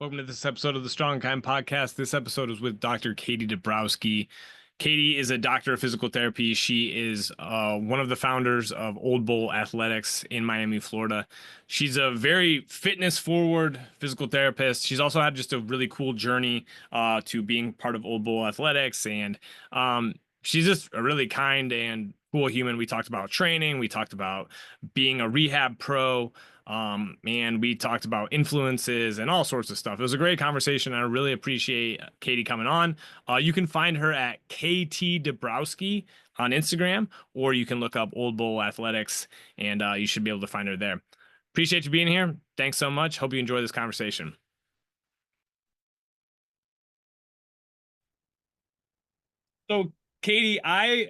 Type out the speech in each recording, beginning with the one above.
Welcome to this episode of the Strong and Kind podcast. This episode is with Dr. Katie Dabrowski. Katie is a doctor of physical therapy. She is one of the founders of Old Bull Athletics in Miami, Florida. She's a very fitness forward physical therapist. She's also had just a really cool journey to being part of Old Bull Athletics. And she's just a really kind and cool human. We talked about training. We talked about being a rehab pro. And we talked about influences and all sorts of stuff. It was a great conversation. I really appreciate Katie coming on. You can find her at KT Dabrowski on Instagram, or you can look up Old Bull Athletics, and you should be able to find her there. Appreciate you being here. Thanks so much. Hope you enjoy this conversation. So, Katie, I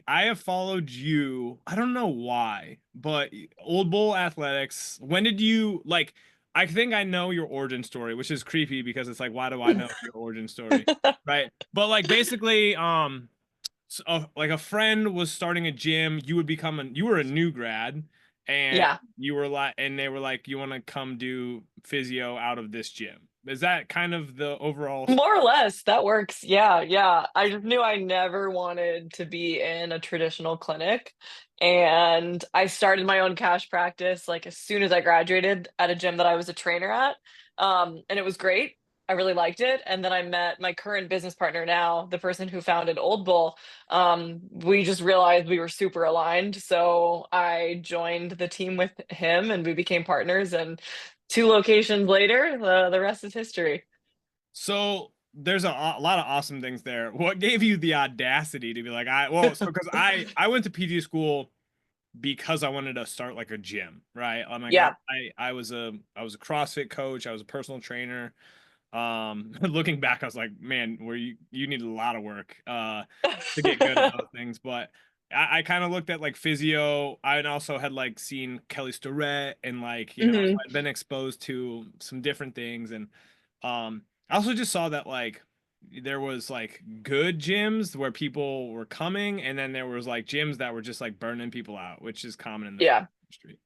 have followed you. I don't know why, but Old Bull Athletics. When did you like? I think I know your origin story, which is creepy because it's like, why do I know your origin story, right? But like basically, like a friend was starting a gym. You were a new grad, and Yeah, you were like, and they were like, you want to come do physio out of this gym. Is that kind of the overall? more or less, that works. Yeah, yeah. I just knew I never wanted to be in a traditional clinic. And I started my own cash practice like as soon as I graduated at a gym that I was a trainer at. And it was great. I really liked it. And then I met my current business partner now, the person who founded Old Bull. We just realized we were super aligned. So I joined the team with him and we became partners. And two locations later, the rest is history. So there's a lot of awesome things there. What gave you the audacity to be like, because I went to PT school because I wanted to start like a gym, right? I'm like Yeah. I was a CrossFit coach, I was a personal trainer. Looking back, I was like, man, where you needed a lot of work to get good at those things. But I kind of looked at like physio. I also had like seen Kelly Starrett and like, so hmm I'd been exposed to some different things. And I also just saw that like there was like good gyms where people were coming, and then there was like gyms that were just like burning people out, which is common in the Yeah. industry.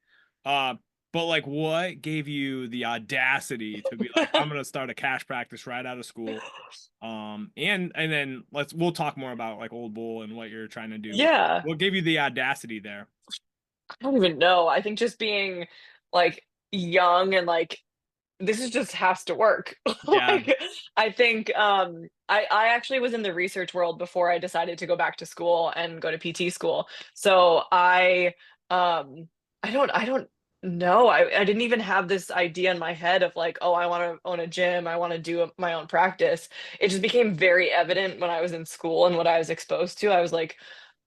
Uh, but like, what gave you the audacity to be like, I'm gonna start a cash practice right out of school? And then we'll talk more about like Old Bull and what you're trying to do. But Yeah. what gave you the audacity there? I don't even know. I think just being like young and like this is just has to work. Yeah, Like I think I actually was in the research world before I decided to go back to school and go to PT school. So um I don't know. I didn't even have this idea in my head of like, oh, I want to own a gym, I want to do my own practice. It just became very evident when I was in school and what I was exposed to. I was like,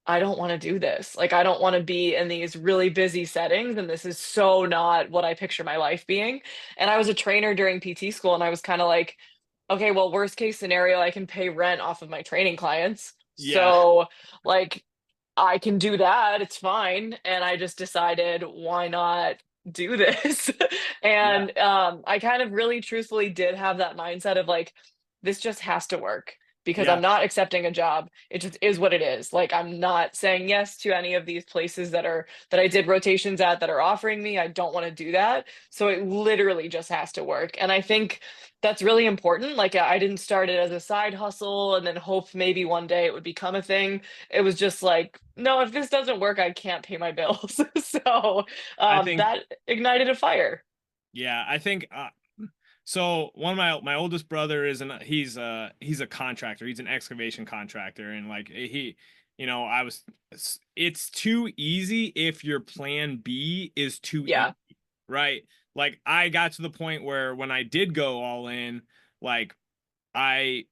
I don't want to do this. Like, I don't want to be in these really busy settings. And this is so not what I picture my life being. And I was a trainer during PT school, and I was kind of like, okay, well, worst case scenario, I can pay rent off of my training clients. yeah, So, like, I can do that. It's fine. And I just decided, why not do this? yeah, And I kind of really truthfully did have that mindset of like, this just has to work because yeah. I'm not accepting a job. It just is what it is. Like I'm not saying yes to any of these places that I did rotations at that are offering me. I don't want to do that. So it literally just has to work. And I think that's really important. Like I didn't start it as a side hustle and then hope maybe one day it would become a thing. It was just like, no, if this doesn't work, I can't pay my bills. So I think, that ignited a fire. yeah, I think. So one of my oldest brother he's a contractor. He's an excavation contractor, and like I was. It's too easy if your plan B is too easy, Yeah. right? Like I got to the point where when I did go all in, like I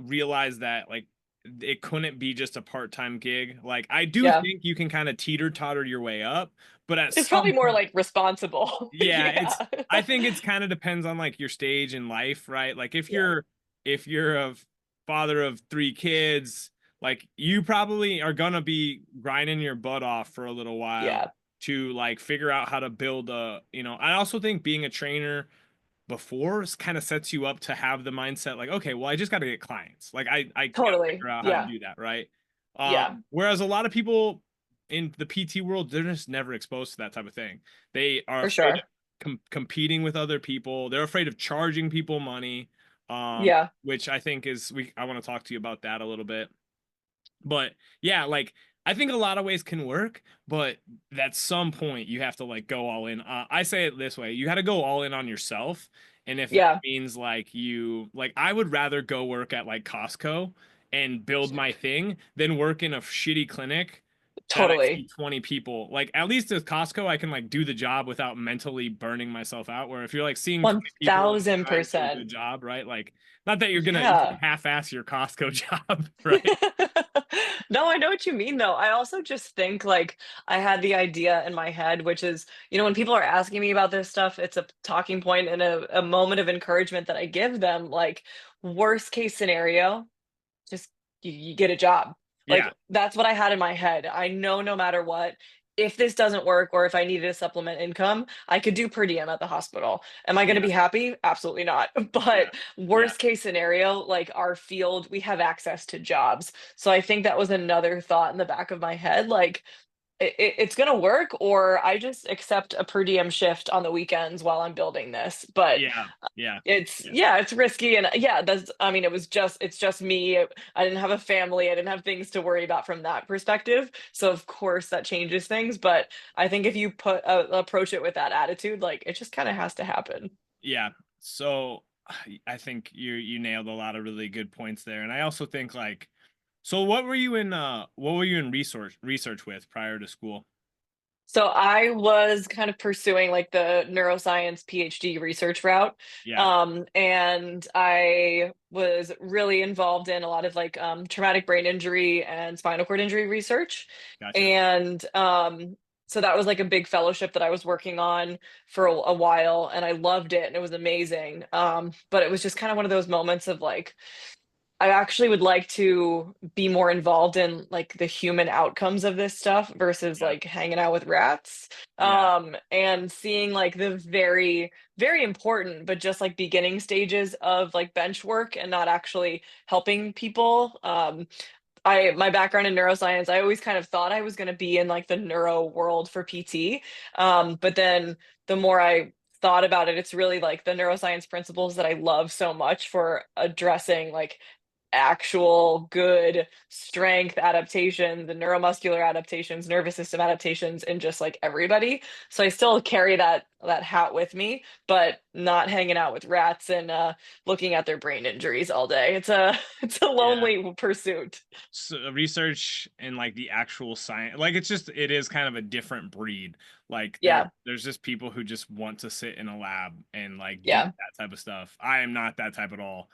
realized that like it couldn't be just a part-time gig. Like I do Yeah. think you can kind of teeter-totter your way up, but at It's probably some more point, like responsible. yeah, Yeah. I think it's kind of depends on like your stage in life, right? Like Yeah. if you're a father of three kids, like you probably are gonna be grinding your butt off for a little while Yeah. to like figure out how to build I also think being a trainer before kind of sets you up to have the mindset like, okay, well, I just got to get clients. Like I got to Totally. figure out how to Yeah. do that, right? Yeah. Whereas a lot of people in the PT world, they're just never exposed to that type of thing. They are For afraid of, sure. competing with other people. They're afraid of charging people money, Yeah. which I think is we I want to talk to you about that a little bit. But yeah, like I think a lot of ways can work, but at some point you have to like go all in. I say it this way: you got to go all in on yourself, and if that Yeah. means I would rather go work at like Costco and build my thing than work in a shitty clinic that I see Totally. 20 people. Like at least at Costco, I can like do the job without mentally burning myself out. Where if you're like seeing 20 people and trying to do a 1000%. good job, right? Like not that you can Yeah. half-ass your Costco job, right? No, I know what you mean though. I also just think like I had the idea in my head, which is, when people are asking me about this stuff, it's a talking point and a moment of encouragement that I give them. Like, worst case scenario, just you get a job. Yeah, Like, that's what I had in my head. I know no matter what, if this doesn't work or if I needed a supplement income, I could do per diem at the hospital. Am I going to yeah, be happy? Absolutely not. yeah, But yeah, worst case scenario, like our field, we have access to jobs. So I think that was another thought in the back of my head. Like, it's going to work, or I just accept a per diem shift on the weekends while I'm building this. But yeah, yeah, it's, yeah, yeah, it's risky, and yeah, that's, I mean, it's just me. I didn't have a family, I didn't have things to worry about from that perspective, so of course that changes things. But I think if you approach it with that attitude, like, it just kind of has to happen. yeah. So I think you nailed a lot of really good points there. And I also think like so what were you in research with prior to school? So I was kind of pursuing like the neuroscience PhD research route. Yeah, And I was really involved in a lot of like traumatic brain injury and spinal cord injury research. gotcha. And so that was like a big fellowship that I was working on for a while, and I loved it and it was amazing. But it was just kind of one of those moments of like, I actually would like to be more involved in like the human outcomes of this stuff versus Yeah, like hanging out with rats. yeah, And seeing like the very, very important, but just like beginning stages of like bench work and not actually helping people. My background in neuroscience, I always kind of thought I was going to be in like the neuro world for PT. But then the more I thought about it, it's really like the neuroscience principles that I love so much for addressing like actual good strength adaptations and neuromuscular adaptations, nervous system adaptations in just like everybody. So I still carry that hat with me, but not hanging out with rats and looking at their brain injuries all day. It's a it's a yeah. lonely pursuit. So research and like the actual science, like it is kind of a different breed. Like Yeah. there's just people who just want to sit in a lab and like do Yeah. that type of stuff. I am not that type at all.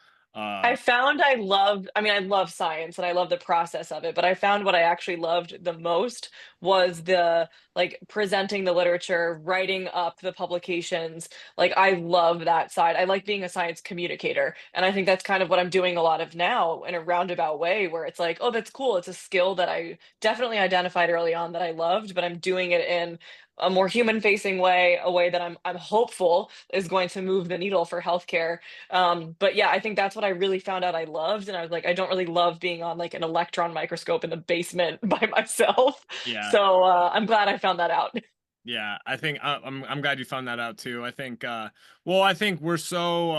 I Uh, found I mean, I love science and I love the process of it, but I found what I actually loved the most was the like presenting the literature, writing up the publications. Like, I love that side. I like being a science communicator. And I think that's kind of what I'm doing a lot of now in a roundabout way, where it's like, oh, that's cool. It's a skill that I definitely identified early on that I loved, but I'm doing it in a more human facing way, a way that I'm hopeful is going to move the needle for healthcare. But yeah, I think that's what I really found out I loved. And I was like, I don't really love being on like an electron microscope in the basement by myself. yeah. So I'm glad I found that out. Yeah, I think I'm glad you found that out too. I think well, I think we're so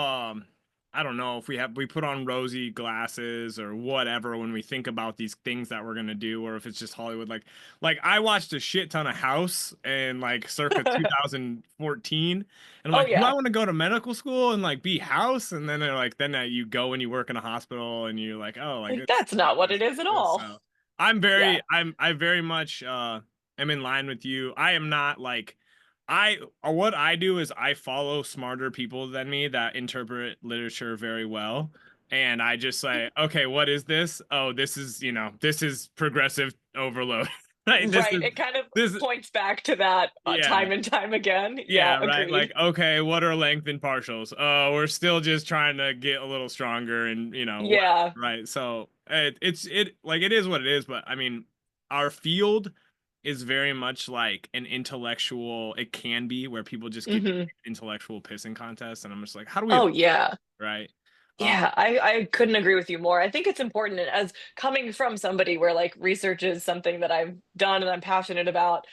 I don't know if we put on rosy glasses or whatever when we think about these things that we're gonna do, or if it's just Hollywood. Like I watched a shit ton of House in like circa 2014, and I'm Oh like, do I yeah. want to go to medical school and like be House? And then they're like, then you go and you work in a hospital and you're like, oh, like Like, it's that's not what it is at this. all. So Yeah. I very much am in line with you. I am not like I what I do is I follow smarter people than me that interpret literature very well. And I just say, okay, what is this? Oh, this is, this is progressive overload. Right? Right. It kind of This points back to that yeah. time and time again. Yeah, Yeah, right. Like, agreed. okay, what are length and partials? Oh, we're still just trying to get a little stronger and, whatever, Yeah. right? So it like it is what it is, but I mean, our field is very much like an intellectual, it can be where people just get Hmm. intellectual pissing contests, and I'm just like, how do we Oh avoid yeah. that, right? Uh, Yeah, I couldn't agree with you more. I think it's important, as coming from somebody where like research is something that I've done and I'm passionate about.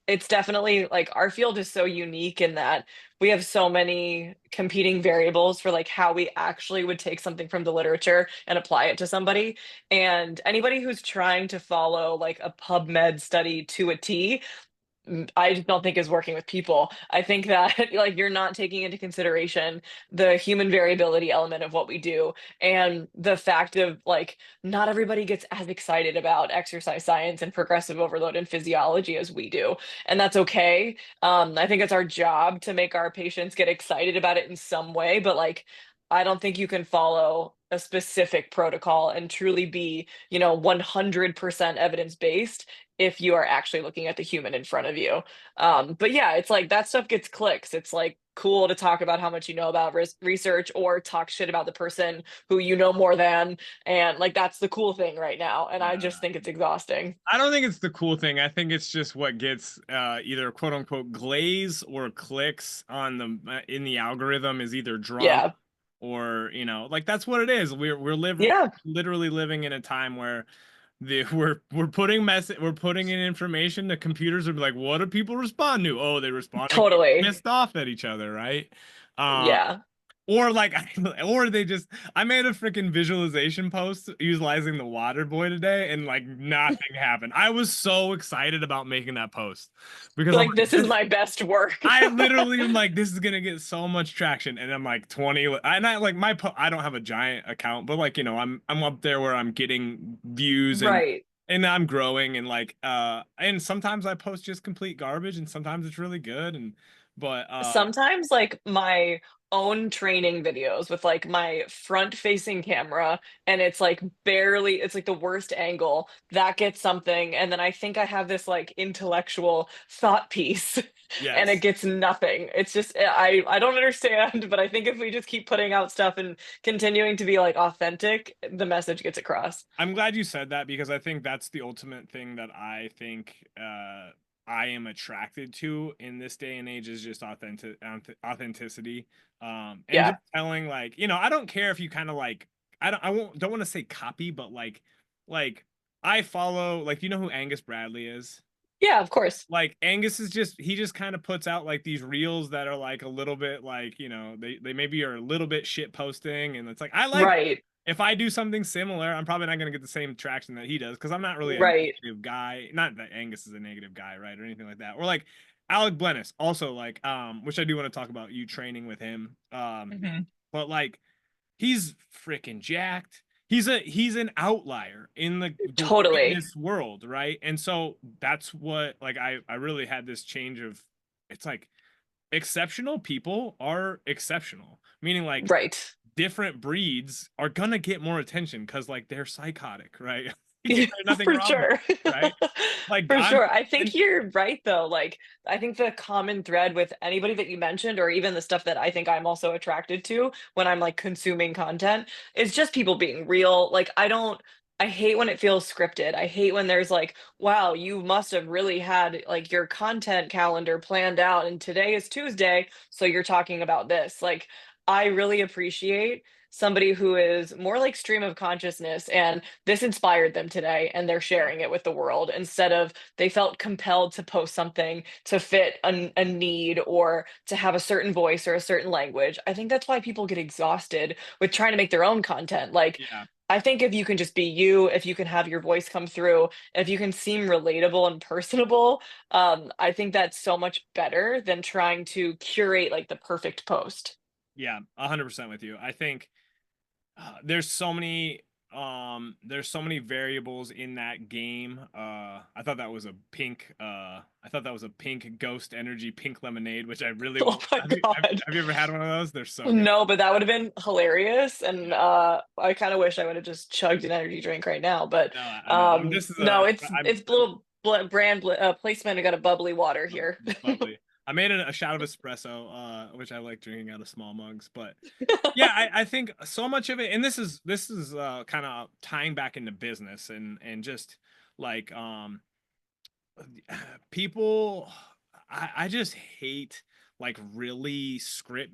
it's definitely like our field is so unique in that we have so many competing variables for like how we actually would take something from the literature and apply it to somebody. And anybody who's trying to follow like a PubMed study to a T, I just don't think is working with people. I think that like you're not taking into consideration the human variability element of what we do and the fact of like not everybody gets as excited about exercise science and progressive overload and physiology as we do. And that's okay. I think it's our job to make our patients get excited about it in some way, but like I don't think you can follow a specific protocol and truly be, 100% evidence based if you are actually looking at the human in front of you. But yeah, it's like that stuff gets clicks. It's like cool to talk about how much you know about research or talk shit about the person who you know more than. And like that's the cool thing right now. And I just think it's exhausting. I don't think it's the cool thing. I think it's just what gets either quote unquote glaze or clicks on the in the algorithm is either drama Yeah. or like that's what it is. We're Yeah. literally living in a time where we're putting in information. The computers are like, what do people respond to? Oh, they respond to getting Totally. pissed off at each other, right? Um, Yeah. or like, or they just, I made a freaking visualization post utilizing the water boy today, and like nothing happened. I was so excited about making that post because I'm Like like, this is my best work. I literally am like, this is gonna get so much traction, and I'm like 20, and I like I don't have a giant account, but like I'm up there where I'm getting views Right. and I'm growing and like and sometimes I post just complete garbage, and sometimes it's really good, and but Sometimes like my own training videos with like my front facing camera and it's like barely it's like the worst angle that gets something and then I think I have this like intellectual thought piece and it yes. gets nothing. It's just I don't understand, but I think if we just keep putting out stuff and continuing to be like authentic, the message gets across. I'm glad you said that because I think that's the ultimate thing that I think I am attracted to in this day and age is just authenticity. And just Yeah. telling like, I don't care if you kind of like I don't want to say copy, but like I follow like you know who Angus Bradley is? Yeah, of course. Like Angus is just he just kind of puts out like these reels that are like a little bit like, they maybe are a little bit shit posting and it's like I like Right. if I do something similar, I'm probably not going to get the same traction that he does because I'm not really a Right. negative guy. Not that Angus is a negative guy, right, or anything like that. Or like Alec Blennis, also like which I do want to talk about you training with him. Mhm. But like he's freaking jacked. He's an outlier in the Totally. fitness world, right? And so that's what like I really had this change of it's like exceptional people are exceptional, meaning like Right. different breeds are gonna get more attention because like they're psychotic, right? There's nothing For wrong with sure. it, right? Like For I'm sure. I think and you're right though. Like I think the common thread with anybody that you mentioned or even the stuff that I think I'm also attracted to when I'm like consuming content is just people being real. Like I hate when it feels scripted. I hate when there's like, wow, you must have really had like your content calendar planned out and today is Tuesday, so you're talking about this. Like I really appreciate somebody who is more like stream of consciousness and this inspired them today and they're sharing it with the world instead of they felt compelled to post something to fit a need or to have a certain voice or a certain language. I think that's why people get exhausted with trying to make their own content. Like, yeah, I think if you can just be you, if you can have your voice come through, if you can seem relatable and personable, I think that's so much better than trying to curate like the perfect post. yeah, 100% with you. I think there's so many variables in that game. I thought that was a pink ghost energy pink lemonade, which I really Oh want. my Have you, have, God. have you ever had one of those? They're so good. No, but that would have been hilarious, and Yeah. I kind of wish I would have just chugged an energy drink right now. But No, I know. This is no, a it's I'm little brand placement. I got a bubbly water here. bubbly. I made a shot of espresso, which I like drinking out of small mugs. But yeah, I think so much of it, and this is kind of tying back into business and just like people I just hate like really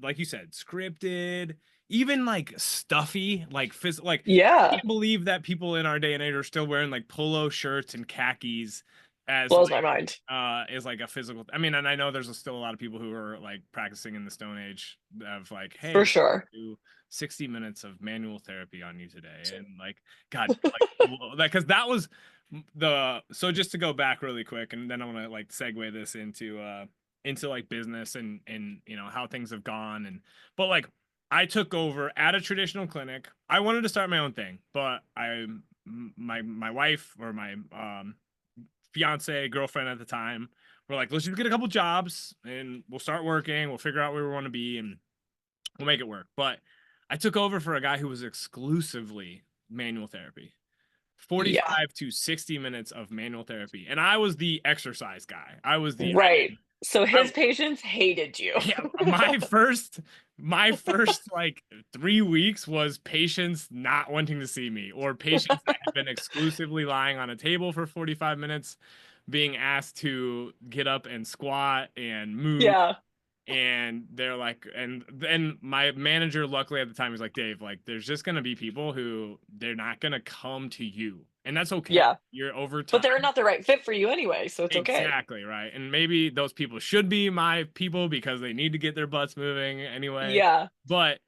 like you said scripted, even like stuffy like like I Yeah, can't believe that people in our day and age are still wearing like polo shirts and khakis as Blows my mind. is like a physical. I mean, and I know there's still a lot of people who are like practicing in the Stone Age of like, hey, For we're sure. gonna do 60 minutes of manual therapy on you today, and like, God, like that because that was the so just to go back really quick, and then I want to like segue this into like business and how things have gone and but like I took over at a traditional clinic. I wanted to start my own thing, but my wife or my fiance, girlfriend at the time, were like, let's just get a couple jobs and we'll start working. We'll figure out where we want to be and we'll make it work. But I took over for a guy who was exclusively manual therapy. Yeah. 45 to 60 minutes of manual therapy. And I was the exercise guy. I was the Right. So I his patients hated you. yeah, my first like 3 weeks was patients not wanting to see me or patients that had been exclusively lying on a table for 45 minutes being asked to get up and squat and move Yeah. and they're like and then my manager luckily at the time was like, Dave, like there's just going to be people who they're not going to come to you and that's okay. Yeah. You're over But time. they're not the right fit for you anyway, so it's okay. Exactly right. And maybe those people should be my people because they need to get their butts moving anyway. Yeah. But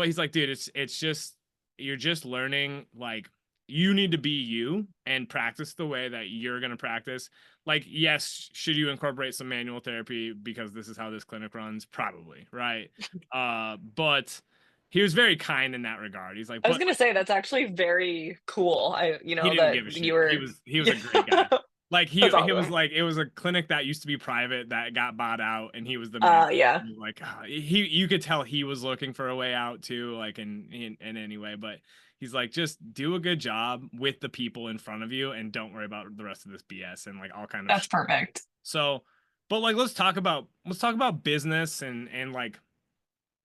he's like, dude, it's just you're just learning like you need to be you and practice the way that you're gonna practice. Like, yes, should you incorporate some manual therapy because this is how this clinic runs? Probably, right? But he was very kind in that regard. He's like, I was but gonna say that's actually very cool. he didn't That give a you shit. He were was he was yeah. a great guy. Like That's he was awesome. like it was a clinic that used to be private that got bought out, and he was the man. Yeah. Like he, you could tell he was looking for a way out too. Like in any way, but he's like, just do a good job with the people in front of you, and don't worry about the rest of this BS and like all kind of. That's perfect. So, but like let's talk about business and like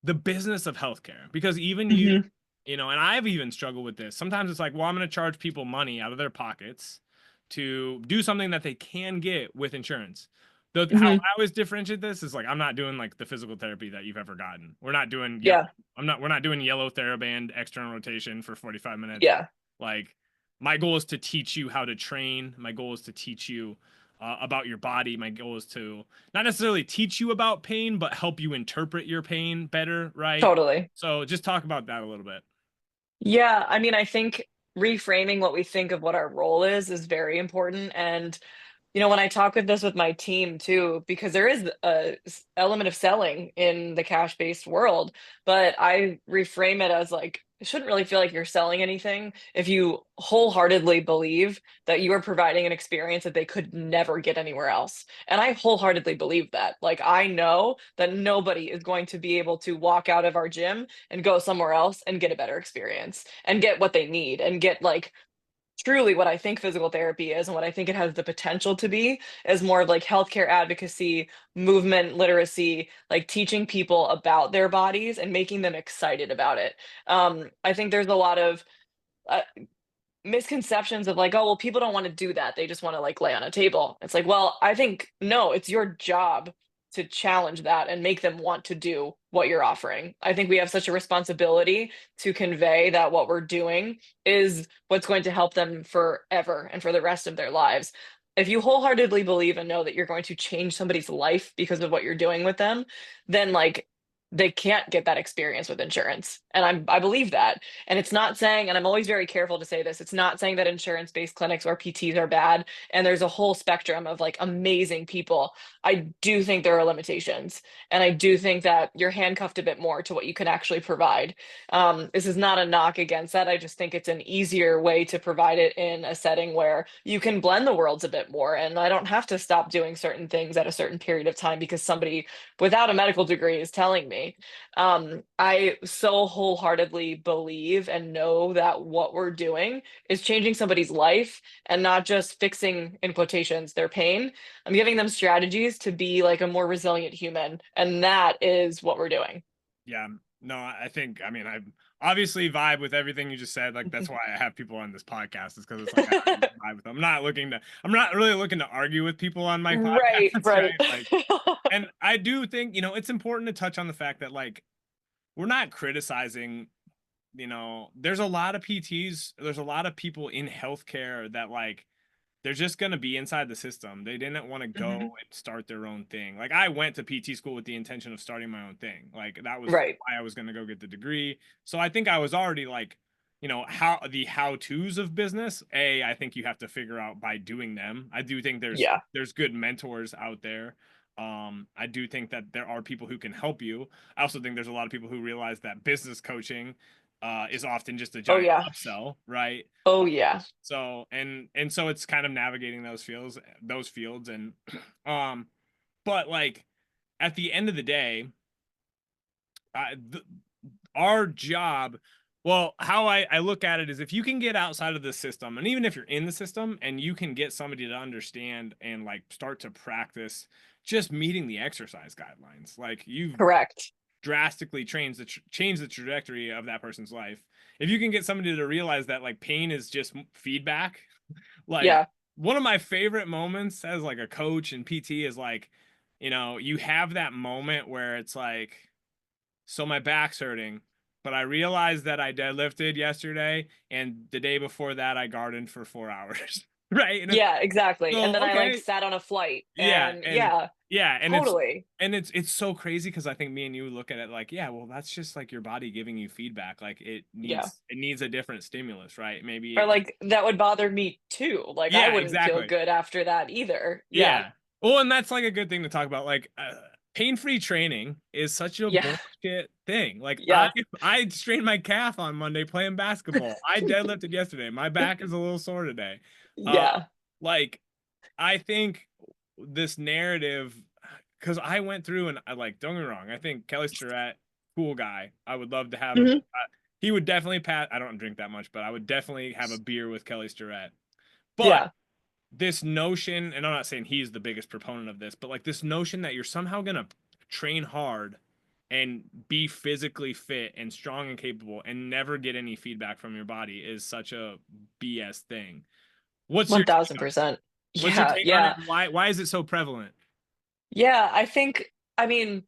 the business of healthcare because even Hmm. and I've even struggled with this. Sometimes it's like, well, I'm going to charge people money out of their pockets to do something that they can get with insurance. How I Hmm. always differentiate this is like I'm not doing like the physical therapy that you've ever gotten. We're not doing Yeah. we're not doing yellow TheraBand external rotation for 45 minutes. Yeah. Like my goal is to teach you how to train. My goal is to teach you about your body. My goal is to not necessarily teach you about pain, but help you interpret your pain better, right? Totally. So just talk about that a little bit. Yeah, I mean, I think reframing what we think of what our role is very important. And when I talk with this with my team too, because there is a element of selling in the cash-based world, but I reframe it as like, it shouldn't really feel like you're selling anything if you wholeheartedly believe that you are providing an experience that they could never get anywhere else. And I wholeheartedly believe that. Like, I know that nobody is going to be able to walk out of our gym and go somewhere else and get a better experience and get what they need and get like truly what I think physical therapy is and what I think it has the potential to be is more of like healthcare advocacy, movement literacy, like teaching people about their bodies and making them excited about it. I think there's a lot of uh, misconceptions of like, oh, well, people don't want to do that. They just want to like lay on a table. It's like, well, I think no, it's your job to challenge that and make them want to do what you're offering. I think we have such a responsibility to convey that what we're doing is what's going to help them forever and for the rest of their lives. If you wholeheartedly believe and know that you're going to change somebody's life because of what you're doing with them, then like they can't get that experience with insurance. And I believe that. And it's not saying, and I'm always very careful to say this, it's not saying that insurance-based clinics or PTs are bad. And there's a whole spectrum of like amazing people. I do think there are limitations. And I do think that you're handcuffed a bit more to what you can actually provide. This is not a knock against that. I just think it's an easier way to provide it in a setting where you can blend the worlds a bit more. And I don't have to stop doing certain things at a certain period of time because somebody without a medical degree is telling me. I so wholeheartedly believe and know that what we're doing is changing somebody's life and not just fixing, in quotations, their pain. I'm giving them strategies to be like a more resilient human. And that is what we're doing. Yeah. No, I think, I mean, I obviously vibe with everything you just said. Like, that's why I have people on this podcast, is because it's like I vibe with them. I'm not really looking to argue with people on my Right, podcast, right. right? Like, and I do think, it's important to touch on the fact that, like, we're not criticizing, there's a lot of PTs, there's a lot of people in healthcare that, like, they're just going to be inside the system. They didn't want to go Hmm. and start their own thing. Like I went to PT school with the intention of starting my own thing. Like that was Right. why I was going to go get the degree. So I think I was already like, how-tos of business. I think you have to figure out by doing them. I do think Yeah. there's good mentors out there. I do think that there are people who can help you. I also think there's a lot of people who realize that business coaching is often just a Oh giant yeah. upsell, right? Oh Uh, yeah. so and so it's kind of navigating those fields and um but like at the end of the day, th our job, well, how I look at it is if you can get outside of the system, and even if you're in the system and you can get somebody to understand and like start to practice just meeting the exercise guidelines, like you've Correct. drastically change the trajectory of that person's life. If you can get somebody to realize that like pain is just feedback, like Yeah. one of my favorite moments as like a coach and PT is like, you have that moment where it's like, so my back's hurting, but I realized that I deadlifted yesterday and the day before that I gardened for 4 hours. Right. And it's Yeah, exactly. And then so I like okay. sat on a flight Yeah. and And yeah, yeah. totally. And it's so crazy because I think me and you look at it like, yeah, well, that's just like your body giving you feedback. Like Yeah. it needs a different stimulus, right? Maybe Or it like that would bother me too. Like I yeah, wouldn't feel exactly. good after that either. Yeah. Yeah. Well, and that's like a good thing to talk about. Like, pain-free training is such a Yeah. bullshit thing. Like, Yeah. I strained my calf on Monday playing basketball. I deadlifted yesterday. My back is a little sore today. Uh, Yeah. like, I think this narrative, because I went through and I like, don't get me wrong. I think Kelly Starrett, cool guy. I would love to have a. Hmm. He would definitely pat. I don't drink that much, but I would definitely have a beer with Kelly Starrett. But Yeah. this notion, and I'm not saying he's the biggest proponent of this, but like this notion that you're somehow gonna train hard and be physically fit and strong and capable and never get any feedback from your body is such a BS thing. What's your take on it? 1000%. What's your Yeah. take on it? Yeah. Why is it so prevalent? Yeah. I mean,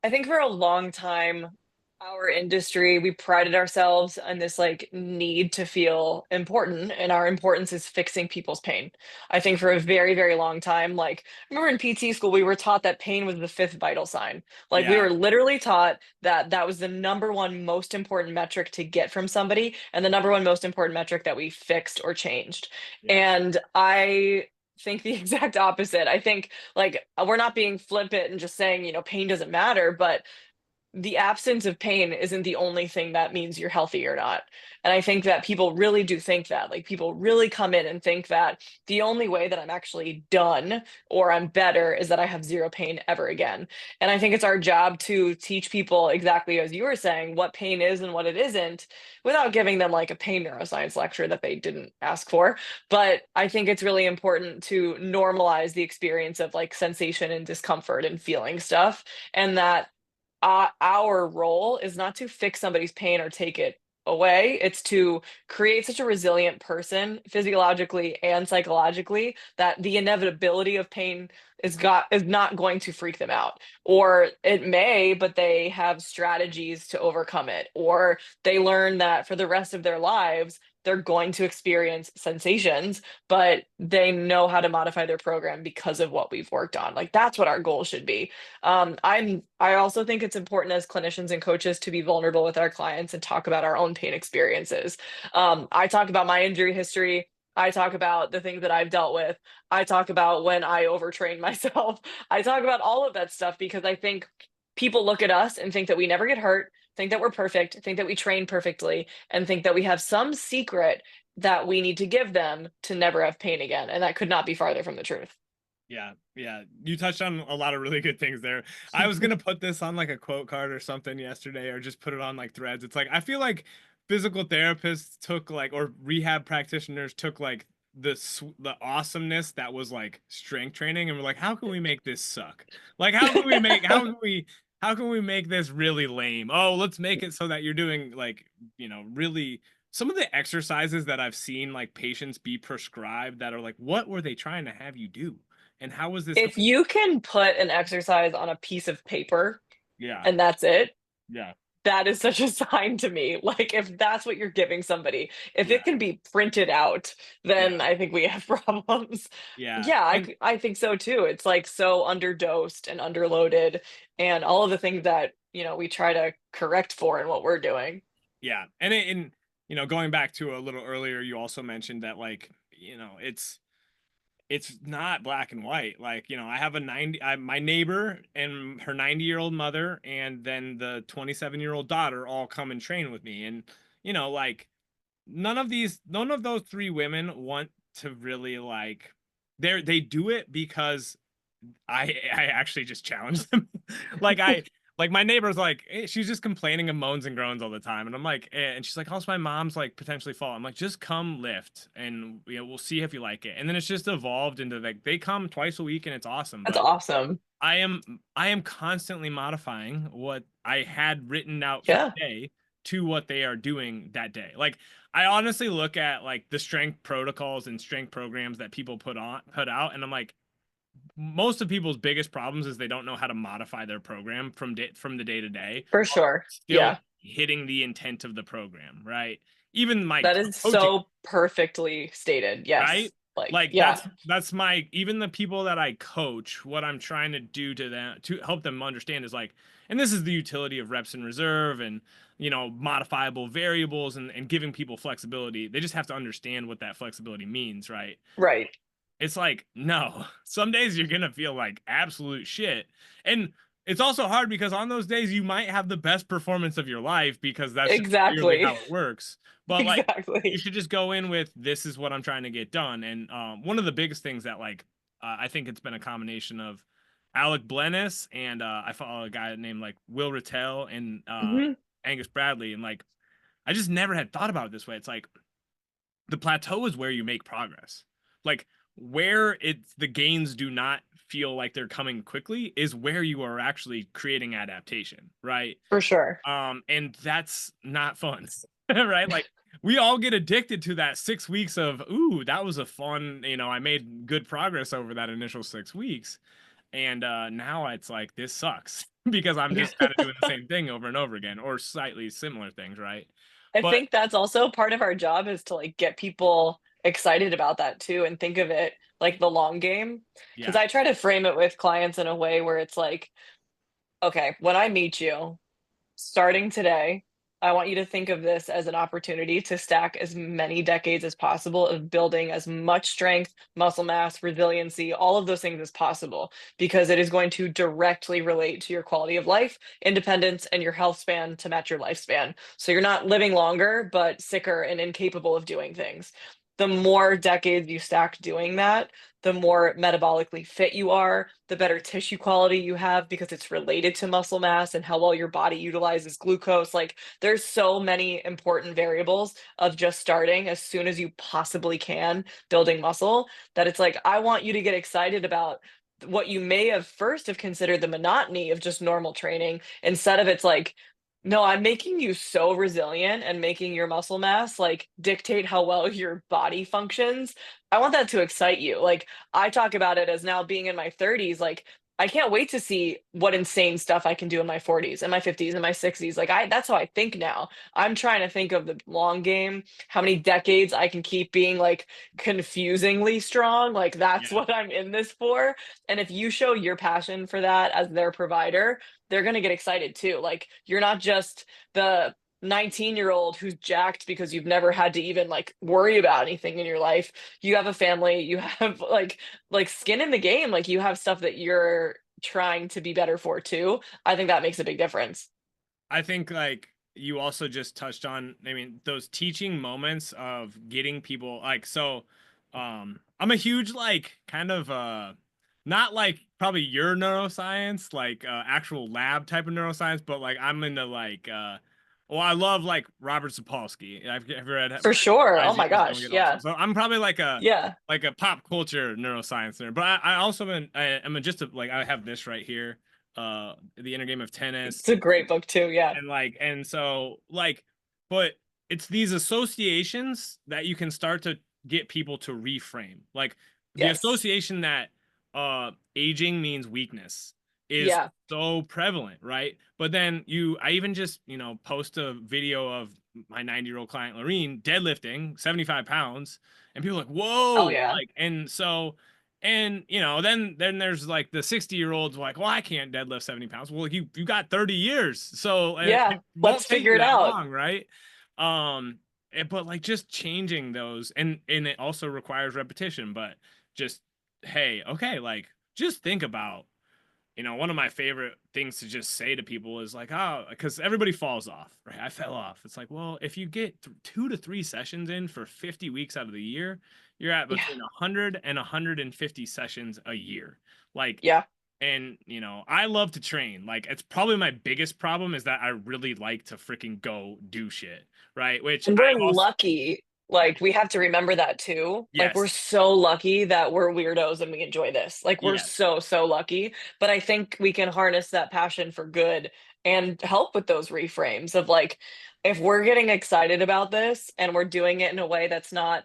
I think for a long time, our industry, we prided ourselves on this like need to feel important, and our importance is fixing people's pain. I think for a very, very long time, like I remember in PT school, we were taught that pain was the fifth vital sign. Like we Yeah, were literally taught that that was the number one most important metric to get from somebody, and the number one most important metric that we fixed or changed. yeah, And I think the exact opposite. I think like we're not being flippant and just saying, pain doesn't matter, but the absence of pain isn't the only thing that means you're healthy or not. And I think that people really do think that. Like people really come in and think that the only way that I'm actually done or I'm better is that I have zero pain ever again. And I think it's our job to teach people exactly as you were saying what pain is and what it isn't without giving them like a pain neuroscience lecture that they didn't ask for. But I think it's really important to normalize the experience of like sensation and discomfort and feeling stuff, and that our role is not to fix somebody's pain or take it away. It's to create such a resilient person physiologically and psychologically that the inevitability of pain is not going to freak them out. Or it may, but they have strategies to overcome it. Or they learn that for the rest of their lives, they're going to experience sensations, but they know how to modify their program because of what we've worked on. Like that's what our goal should be. I also think it's important as clinicians and coaches to be vulnerable with our clients and talk about our own pain experiences. I talk about my injury history. I talk about the things that I've dealt with. I talk about when I overtrain myself. I talk about all of that stuff because I think people look at us and think that we never get hurt, think that we're perfect, think that we train perfectly, and think that we have some secret that we need to give them to never have pain again. And that could not be farther from the truth. yeah, yeah. You touched on a lot of really good things there. I was gonna put this on like a quote card or something yesterday, or just put it on like threads. It's like I feel like physical therapists took like, or rehab practitioners took like the awesomeness that was like strength training, and we're like, how can we make this suck? Like, how can we make this really lame? Oh, let's make it so that you're doing like, really some of the exercises that I've seen like patients be prescribed that are like, what were they trying to have you do? And how was this? If you can put an exercise on a piece of paper Yeah, and that's it, yeah, that is such a sign to me. Like, if that's what you're giving somebody, if Yeah, it can be printed out, yeah, then I think we have problems. yeah. Yeah, And I think so too. It's like so underdosed and underloaded, and all of the things that, we try to correct for in what we're doing. yeah, and going back to a little earlier, you also mentioned that, like, it's not black and white. Like, I have my neighbor and her 90-year-old mother, and then the 27-year-old daughter all come and train with me. And, like, none of those three women want to really, like, they do it because I actually just challenge them. like I like my neighbor's like, she's just complaining and moans and groans all the time, and I'm like, and she's like, also my mom's like potentially fall. I'm like, just come lift, and we'll see if you like it. And then it's just evolved into, like, they come twice a week and it's awesome. That's But awesome. I am constantly modifying what I had written out for Yeah, the day to what they are doing that day. Like, I honestly look at, like, the strength protocols and strength programs that people put out, and I'm like, most of people's biggest problems is they don't know how to modify their program from the day to day, for while sure. still Yeah. hitting the intent of the program, right? Even my That is coaching, so perfectly stated. right? Yes. Like, Like, yeah, that's my even the people that I coach, what I'm trying to do to them to help them understand is, like, and this is the utility of reps in reserve, and modifiable variables, and giving people flexibility. They just have to understand what that flexibility means, right? right. It's like, no, some days you're gonna feel like absolute shit. And it's also hard because on those days you might have the best performance of your life, because that's just clearly Exactly. how it works. But, like, you Exactly. should just go in with, this is what I'm trying to get done. And one of the biggest things that, like, I think it's been a combination of Alec Blennis, and I follow a guy named, like, Will Rattel, and Mhm. Angus Bradley, and, like, I just never had thought about it this way. It's like, the plateau is where you make progress. Like, where it's the gains do not feel like they're coming quickly is where you are actually creating adaptation, right? For sure. And that's not fun. Right? Like, we all get addicted to that 6 weeks of, ooh, that was a fun, I made good progress over that initial 6 weeks. And now it's like, this sucks because I'm Yeah. just kind of doing the same thing over and over again, or slightly similar things, right? I But think that's also part of our job, is to, like, get people excited about that too and think of it like the long game. Because yeah, I try to frame it with clients in a way where it's like, okay, when I meet you, starting today, I want you to think of this as an opportunity to stack as many decades as possible of building as much strength, muscle mass, resiliency, all of those things as possible, because it is going to directly relate to your quality of life, independence, and your health span to match your lifespan. So you're not living longer, but sicker and incapable of doing things. The more decades you stack doing that, the more metabolically fit you are, the better tissue quality you have, because it's related to muscle mass and how well your body utilizes glucose. Like, there's so many important variables of just starting as soon as you possibly can building muscle, that it's like, I want you to get excited about what you may have first have considered the monotony of just normal training. Instead of, it's like, no, I'm making you so resilient and making your muscle mass like dictate how well your body functions. I want that to excite you. Like, I talk about it as now being in my 30s, like, I can't wait to see what insane stuff I can do in my 40s and my 50s and my 60s. Like, that's how I think now. I'm trying to think of the long game, how many decades I can keep being like confusingly strong. Like, that's yeah. what I'm in this for. And if you show your passion for that as their provider, they're going to get excited too. Like, you're not just the 19-year-old who's jacked because you've never had to even like worry about anything in your life. You have a family, you have like skin in the game, like you have stuff that you're trying to be better for too. I think that makes a big difference. I think, like, you also just touched on, I mean, those teaching moments of getting people, like, so I'm a huge, like, kind of not like probably your neuroscience, like actual lab type of neuroscience, but, like, I'm into, like, well, I love, like, Robert Sapolsky. I've read For sure. Oh Rise my Young, Don't gosh. Get Old. Yeah. So I'm probably Yeah. like a pop culture neuroscience nerd. But I also am just a, like, I have this right here, The Inner Game of It's Tennis, a great book too. Yeah. and, like, and so, like, but it's these associations that you can start to get people to reframe, like, the Yes. association that aging means weakness, is Yeah. so prevalent, right? But then I even just, post a video of my 90-year-old client, Lorene, deadlifting 75 pounds, and people are like, Oh whoa, yeah. like, and so, and, then there's like the 60-year-olds like, well, I can't deadlift 70 pounds. Well, you got 30 years. So it Yeah. Let's won't take figure you it that out. long, right? But like just changing those, and it also requires repetition, but just, hey, okay, like just think about, one of my favorite things to just say to people is like, oh, because everybody falls off, right? I fell off. It's like, well, if you get 2 to 3 sessions in for 50 weeks out of the year, you're at Yeah. between 100 and 150 sessions a year. Like, Yeah. and I love to train. Like, it's probably my biggest problem is that I really like to freaking go do shit, right? Which And I we're also, lucky. Like we have to remember that too. Like we're yes, so lucky that we're weirdos and we enjoy this. Like we're yes, so, so lucky. But I think we can harness that passion for good and help with those reframes of like, if we're getting excited about this and we're doing it in a way that's not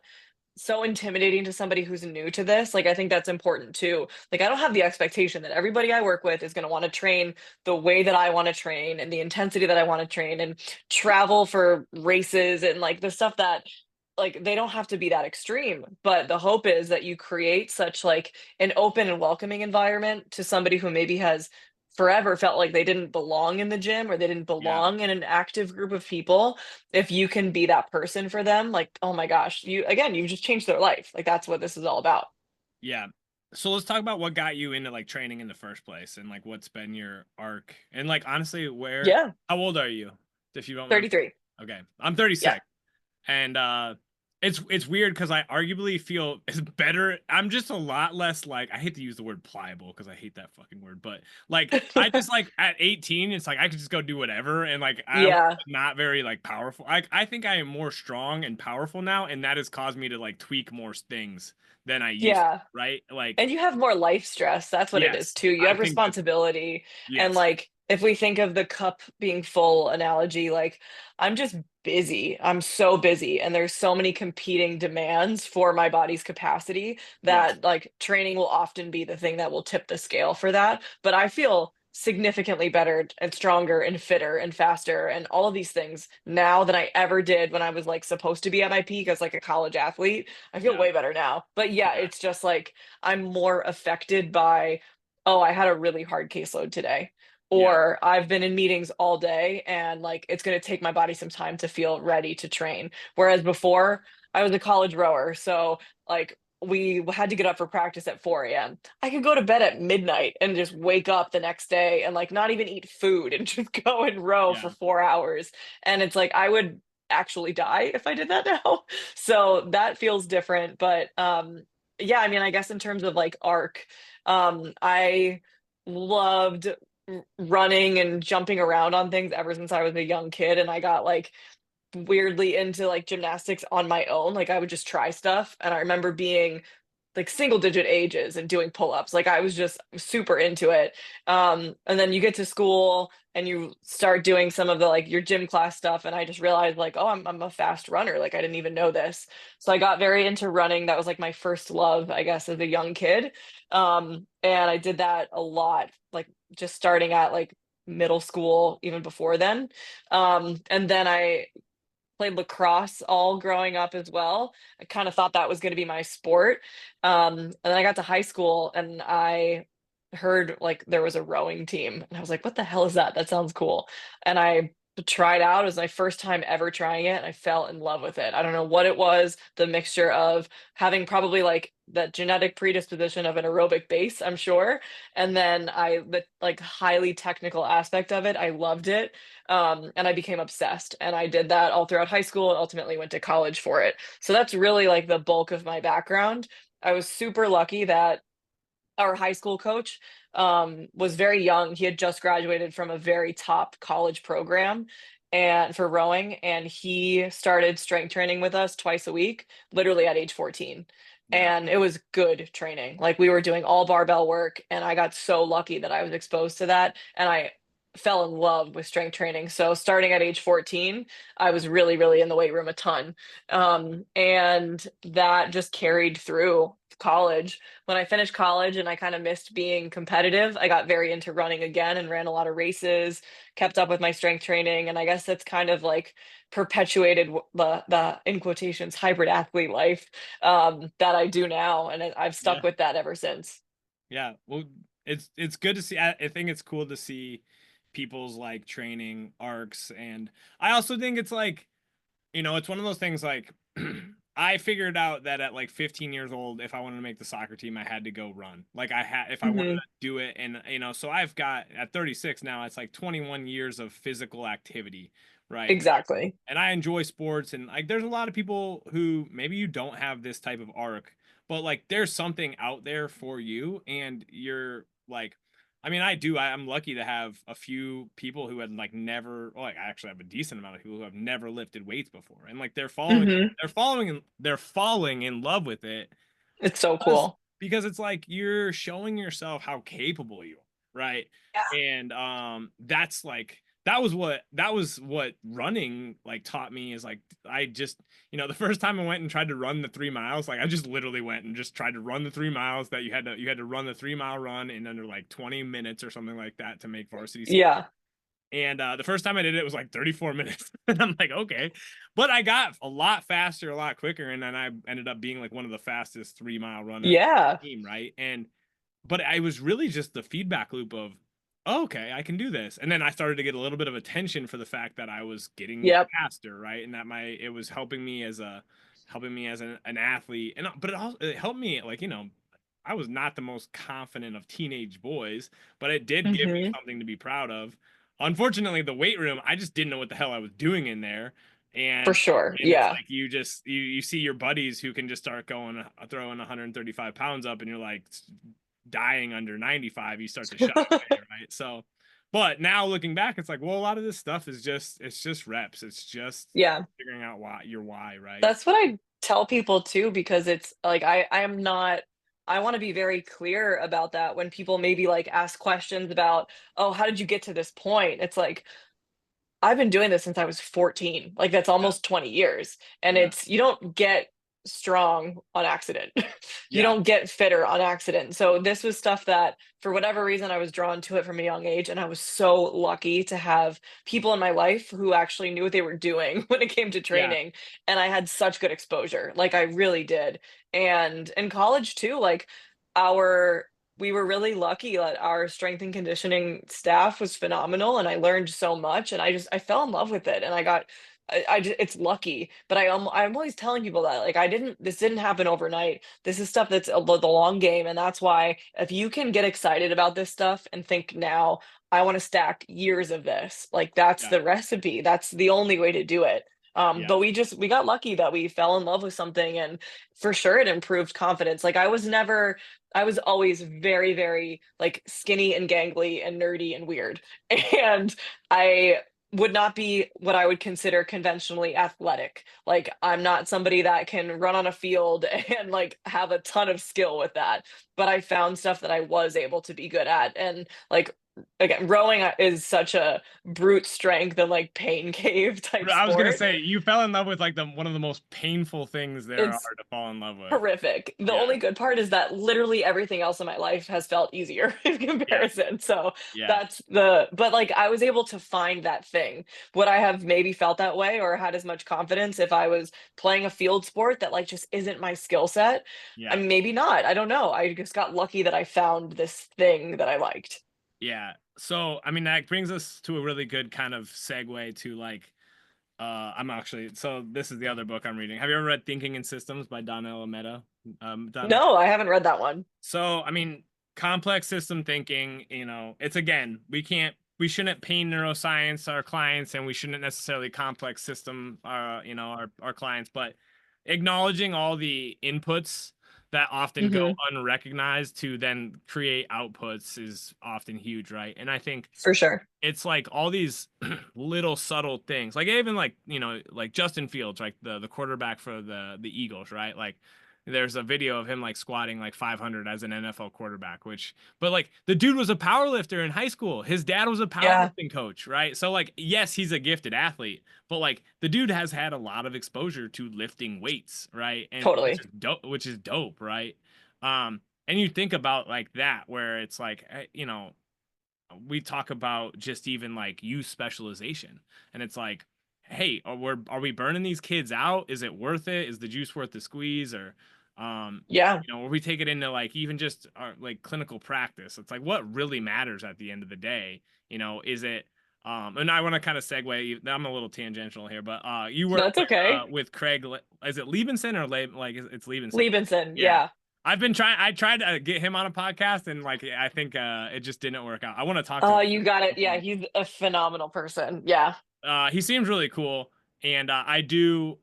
so intimidating to somebody who's new to this. Like, I think that's important too. Like, I don't have the expectation that everybody I work with is going to want to train the way that I want to train and the intensity that I want to train and travel for races and like the stuff that like they don't have to be that extreme. But the hope is that you create such like an open and welcoming environment to somebody who maybe has forever felt like they didn't belong in the gym or they didn't yeah, belong in an active group of people. If you can be that person for them, like, oh my gosh, you've just changed their life. Like that's what this is all about. yeah. So let's talk about what got you into like training in the first place, and like what's been your arc, and like honestly, Yeah. how old are you, if you don't mind? 33. Okay, I'm Yeah. 36. And it's weird because I arguably feel it's better. I'm just a lot less, like, I hate to use the word pliable because I hate that fucking word, but like I just, like, at 18 it's like I could just go do whatever, and like I was Yeah. not very like powerful. I think I am more strong and powerful now, and that has caused me to like tweak more things than I used to, Yeah. right? Like, And you have more life stress. That's what it is yes, too. You I have think that, responsibility. And yes, like if we think of the cup being full analogy, like I'm just busy. I'm so busy and there's so many competing demands for my body's capacity yes, that like training will often be the thing that will tip the scale for that. But I feel significantly better and stronger and fitter and faster and all of these things now than I ever did when I was like supposed to be at my peak as like a college athlete. I feel yeah, way better now. But yeah, yeah, it's just like I'm more affected by, oh, I had a really hard caseload today. yeah, Or I've been in meetings all day and like it's going to take my body some time to feel ready to train. Whereas before, I was a college rower. So, like, we had to get up for practice at 4 a.m. I could go to bed at midnight and just wake up the next day and like not even eat food and just go and row for yeah, 4 hours. And it's like I would actually die if I did that now. So that feels different. But yeah, I mean, I guess in terms of like arc, I loved running and jumping around on things ever since I was a young kid, and I got like weirdly into like gymnastics on my own. Like I would just try stuff, and I remember being like single digit ages and doing pull-ups. Like I was just super into it. And then you get to school and you start doing some of the like your gym class stuff. And I just realized like, oh, I'm a fast runner. Like I didn't even know this. So I got very into running. That was like my first love, I guess, as a young kid. And I did that a lot, like just starting at like middle school, even before then. And then I played lacrosse all growing up as well. I kind of thought that was going to be my sport. And then I got to high school and I heard like there was a rowing team. And I was like, what the hell is that? That sounds cool. And I tried out. It was my first time ever trying it. And I fell in love with it. I don't know what it was, the mixture of having probably like that genetic predisposition of an aerobic base, I'm sure. And then the like highly technical aspect of it, I loved it, and I became obsessed. And I did that all throughout high school and ultimately went to college for it. So that's really like the bulk of my background. I was super lucky that our high school coach was very young. He had just graduated from a very top college program and for rowing, and he started strength training with us twice a week, literally at age 14. yeah, And it was good training. Like we were doing all barbell work, and I got so lucky that I was exposed to that. And I fell in love with strength training. So starting at age 14, I was really, really in the weight room a ton. And that just carried through college. When I finished college and I kind of missed being competitive, I got very into running again and ran a lot of races, kept up with my strength training, and I guess that's kind of like perpetuated the in quotations hybrid athlete life that I do now, and I've stuck Yeah. with that ever since. Yeah. Well, it's good to see. I think it's cool to see people's like training arcs, and I also think it's like, it's one of those things like I figured out that at like 15 years old, if I wanted to make the soccer team, I had to go run. Like I had, if I wanted Hmm. to do it, and so I've got at 36 now, it's like 21 years of physical activity, right? Exactly. And I enjoy sports, and like there's a lot of people who maybe you don't have this type of arc, but like there's something out there for you, and you're like, I mean, I'm lucky to have a few people who had like never, well, like I actually have a decent amount of people who have never lifted weights before, and like Hmm. they're falling in love with it It's so because cool. it's like you're showing yourself how capable you are, right? Yeah. And that's like that was what running like taught me is like I just the first time I went and tried to run the 3 miles, like I just literally went and just tried to run the 3 miles that you had to run the 3 mile run in under like 20 minutes or something like that to make varsity. Yeah. And the first time I did it, it was like 34 minutes. And I'm like, okay. But I got a lot faster, a lot quicker. And then I ended up being like one of the fastest 3 mile runners Yeah. on the team, right? But I was really just the feedback loop of, oh, okay, I can do this. And then I started to get a little bit of attention for the fact that I was getting Yep. faster, right? And that it was helping me as an athlete. And but it helped me like, I was not the most confident of teenage boys, but it did give me Hmm. something to be proud of. Unfortunately, the weight room, I just didn't know what the hell I was doing in there. For And sure. it's Yeah. like you see your buddies who can just start going throwing 135 pounds up, and you're like dying under 95. You start to shy away, right? So, but now looking back, it's like, well, a lot of this stuff is just reps. It's just Yeah. figuring out why, right? That's what I tell people too, because it's like I am not I want to be very clear about that when people maybe like ask questions about, oh, how did you get to this point? It's like I've been doing this since I was 14. Like that's Yeah, almost 20 years. And yeah, it's you don't get strong on accident. You yeah, don't get fitter on accident. So this was stuff that for whatever reason I was drawn to it from a young age, and I was so lucky to have people in my life who actually knew what they were doing when it came to yeah, training, and I had such good exposure. Like I really did. And in college too, like our we were really lucky that our strength and conditioning staff was phenomenal, and I learned so much, and I fell in love with it, and it's lucky, but I'm always telling people that like this didn't happen overnight. This is stuff that's the long game, and that's why if you can get excited about this stuff and think now I want to stack years of this, like that's yeah, the recipe. That's the only way to do it. yeah, But we got lucky that we fell in love with something, and for sure it improved confidence. Like I was always very, very like skinny and gangly and nerdy and weird. And I would not be what I would consider conventionally athletic. Like I'm not somebody that can run on a field and like have a ton of skill with that. But I found stuff that I was able to be good at. And like again, rowing is such a brute strength and like pain cave type I was gonna sport. say you fell in love with like the one of the most painful things there are It's to fall in love with. horrific. The Yeah, only good part is that literally everything else in my life has felt easier in yeah, comparison. So yeah, but like I was able to find that thing. Would I have maybe felt that way or had as much confidence if I was playing a field sport that like just isn't my skill set? I yeah. mean, maybe not. I don't know. I just got lucky that I found this thing that I liked. Yeah. So, I mean, that brings us to a really good kind of segue to like, I'm actually, so this is the other book I'm reading. Have you ever read Thinking in Systems by Donna Alameda? Donna. No, I haven't read that one. So, I mean, complex system thinking, it's again, we shouldn't pain neuroscience our clients, and we shouldn't necessarily complex system, our clients, but acknowledging all the inputs that often go Hmm. unrecognized to then create outputs is often huge, right? And I think For sure. it's like all these little subtle things, like even like like Justin Fields, like the quarterback for the Eagles, right? Like there's a video of him like squatting like 500 as an NFL quarterback, but like the dude was a power lifter in high school. His dad was a Yeah, powerlifting coach, right? So like yes, he's a gifted athlete, but like the dude has had a lot of exposure to lifting weights, right? And totally. which is dope, right? And you think about like that, where it's like, we talk about just even like use specialization, and it's like, hey, are we burning these kids out? Is it worth it? Is the juice worth the squeeze? Or Yeah, or we take it into like even just our like clinical practice. It's like what really matters at the end of the day. Is it and I want to kind of segue. I'm a little tangential here, but you work that's okay. with Craig. Is it Liebenson or like it's Liebenson? Liebenson, Yeah. yeah. I tried to get him on a podcast, and like I think it just didn't work out. I want to talk to him. You got it. Yeah, he's a phenomenal person. Yeah, He seems really cool, and I do,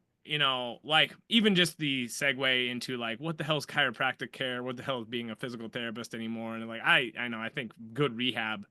like even just the segue into like what the hell's chiropractic care, what the hell is being a physical therapist anymore, and like I know I think good rehab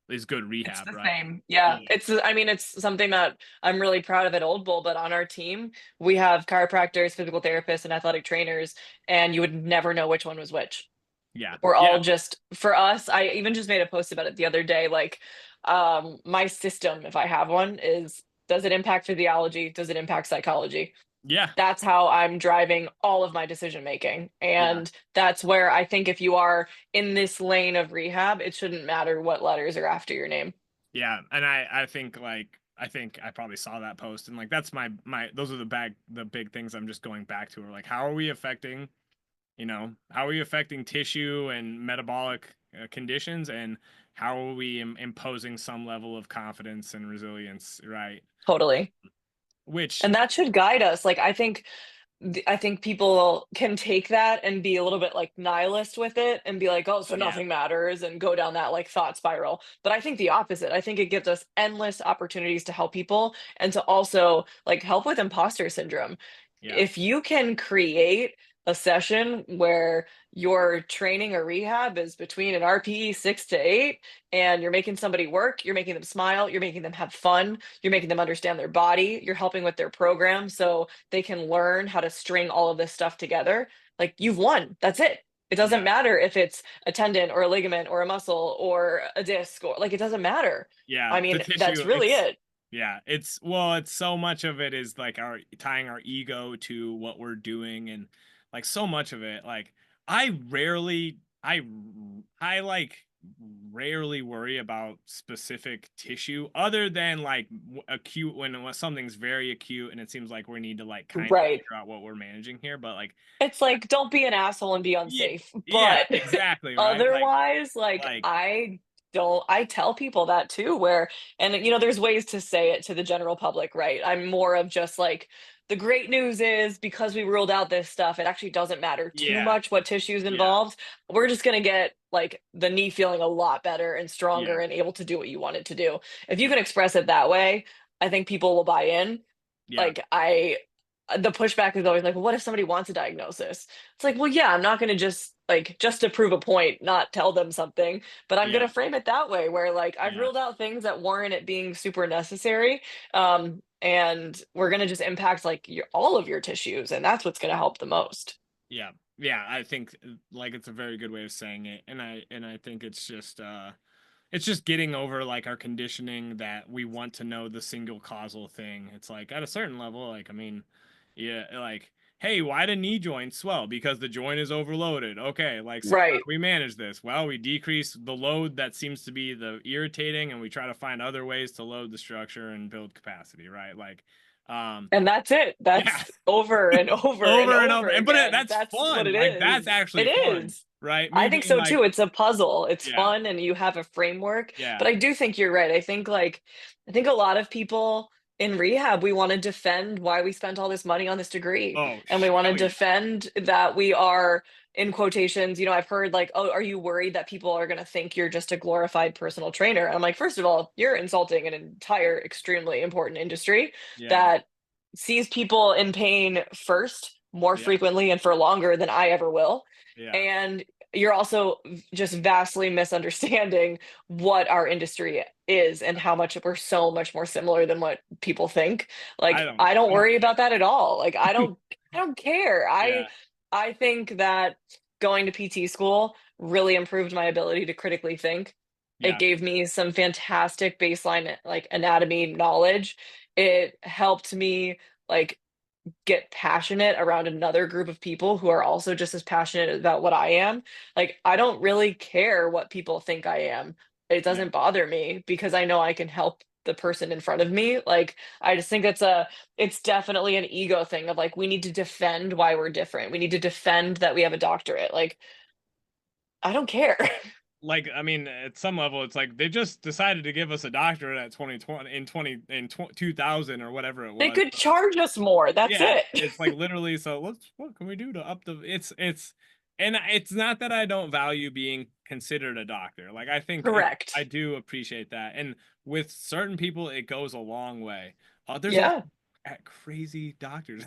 is good it's rehab, the right? same. Yeah, Yeah, I mean, it's something that I'm really proud of at Old Bull, but on our team, we have chiropractors, physical therapists, and athletic trainers, and you would never know which one was which. yeah, We're yeah, all just, for us, I even just made a post about it the other day. Like, my system, if I have one, is does it impact physiology? Does it impact psychology? yeah, That's how I'm driving all of my decision making. yeah, And that's where I think if you are in this lane of rehab, it shouldn't matter what letters are after your name. yeah. And I think like I think I probably saw that post, and like that's my those are the big things I'm just going back to, are like how are we affecting, how are we affecting tissue and metabolic conditions, and how are we imposing some level of confidence and resilience, right? Totally. Which, And that should guide us. Like, I think people can take that and be a little bit like nihilist with it and be like, oh, so yeah, nothing matters and go down that like thought spiral. But I think the opposite. I think it gives us endless opportunities to help people and to also like help with imposter syndrome. yeah, If you can create a session where your training or rehab is between an RPE 6 to 8 and you're making somebody work, you're making them smile, you're making them have fun, you're making them understand their body, you're helping with their program so they can learn how to string all of this stuff together, like you've won. That's it. It doesn't yeah, matter if it's a tendon or a ligament or a muscle or a disc or like it doesn't matter. yeah, I the mean, that's tissue, really it. yeah, it's so much of it is like our tying our ego to what we're doing, and like so much of it, like I rarely, I, I like rarely worry about specific tissue other than like acute, when something's very acute and it seems like we need to like kind of Right. figure out what we're managing here, but like, It's like, don't be an asshole and be yeah, unsafe. yeah, But exactly, right? otherwise, like, Like, I tell people that too, where, and there's ways to say it to the general public, right? I'm more of just like, the great news is because we ruled out this stuff, it actually doesn't matter too yeah, much what tissue's yeah, involved. We're just going to get like the knee feeling a lot better and yeah, stronger and able to do what you want it to do. If you yeah, can express it that way, I think people will buy in. yeah, Like, the pushback is always like, well, what if somebody wants a diagnosis? It's like, well, yeah, I'm not going to just to prove a point, not tell them something, but I'm going yeah, to frame it that way where like I've yeah. ruled out things that warrant it being super necessary. And we're going to just impact like all of your tissues. And that's what's going to help the most. Yeah. Yeah, I think like it's a very good way of saying it. And I think it's just getting over like our conditioning that we want to know the single causal thing. It's like at a certain level, like I mean, yeah, like hey, why do knee joints swell? Because the joint is overloaded. Okay, like so how do Right. we manage this? Well, we decrease the load that seems to be the irritating, and we try to find other ways to load the structure and build capacity, right? Like And that's it. yeah. That's over and over and Over and over over. And but again. that's That's what fun. it Like that's is. actually It fun, is. right? Me I think being so like, too. It's a puzzle. It's yeah, fun and you have a framework. yeah. But I do think you're right. I think a lot of people in rehab, we want to defend why we spent all this money on this degree. Oh, And we want to hell yeah. defend that we are, in quotations, I've heard like, oh, are you worried that people are going to think you're just a glorified personal trainer? And I'm like, first of all, you're insulting an entire extremely important industry Yeah. that sees people in pain first, more Yeah. frequently, and for longer than I ever will. Yeah. And you're also just vastly misunderstanding what our industry is and how much we're so much more similar than what people think. I Like, don't I don't I don't worry about that at all. Like, I don't care. yeah. I think that going to PT school really improved my ability to critically think. It Yeah. gave me some fantastic baseline like anatomy knowledge. It helped me like get passionate around another group of people who are also just as passionate about what I am. Like, I don't really care what people think I am. It Yeah. doesn't bother me because I know I can help the person in front of me. Like, I just think it's definitely an ego thing of like, we need to defend why we're different. We need to defend that we have a doctorate. Like, I don't care. Like, I mean, at some level, it's like they just decided to give us a doctorate at 2020 in 2000 or whatever it They was. could charge us more. That's Yeah, it. it's like literally. So what can we do to up the? And it's not that I don't value being considered a doctor. Like I Correct. do appreciate that, and with certain people, it goes a long way. There's also Yeah, crazy doctors,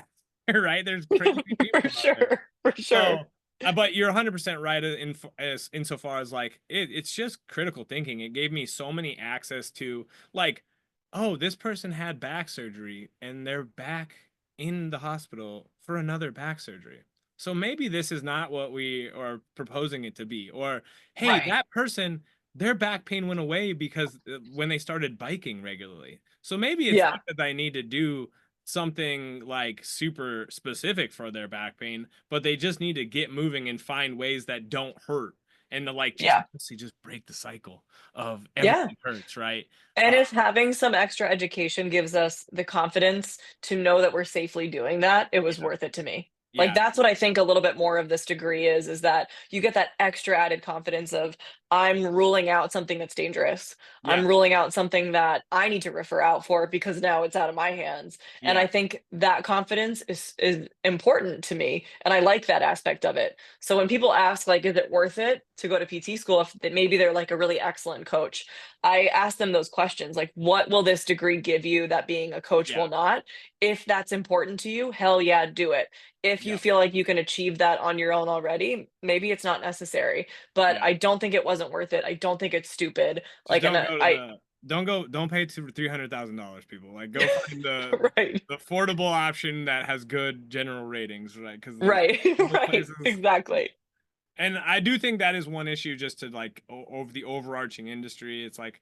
right? There's crazy for people out there. sure. For sure. So, but you're 100% right as insofar as like it's just critical thinking. It gave me so many access to like, oh, this person had back surgery and they're back in the hospital for another back surgery. So maybe this is not what we are proposing it to be. Or, hey, Right. that person, their back pain went away because when they started biking regularly. So maybe it's Yeah. not that I need to do something like super specific for their back pain, but they just need to get moving and find ways that don't hurt and to like just Yeah. honestly just break the cycle of Yeah. everything hurts, right? And if having some extra education gives us the confidence to know that we're safely doing that, it was Yeah, worth it to me. Like, yeah, that's what I think a little bit more of this degree is that you get that extra added confidence of, I'm ruling out something that's dangerous. yeah, I'm ruling out something that I need to refer out for because now it's out of my hands. And yeah, I think that confidence is important to me, and I like that aspect of it. So when people ask like, is it worth it to go to PT school if maybe they're like a really excellent coach? I ask them those questions like, what will this degree give you that being a coach yeah, will not? If that's important to you, hell yeah, do it. If you yeah, feel like you can achieve that on your own already, maybe it's not necessary. But yeah. I don't think it wasn't worth it. I don't think it's stupid. Just Like, and don't go to I, the don't pay to $300,000, people. Like go find right, the affordable option that has good general ratings, right? Because like right, public right, places. exactly. And I do think that is one issue just to like over the overarching industry. It's like,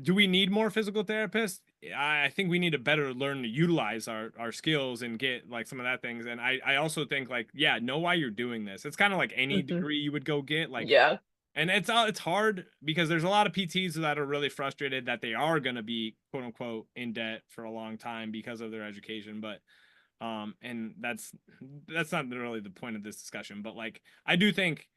do we need more physical therapists? I think we need to better learn to utilize our skills and get like some of that things. And I also think like, yeah, know why you're doing this. It's kind of like any Hmm. degree you would go get. Like, Yeah, and it's hard because there's a lot of PTs that are really frustrated that they are gonna be quote unquote in debt for a long time because of their education. But and that's not really the point of this discussion, but like I do think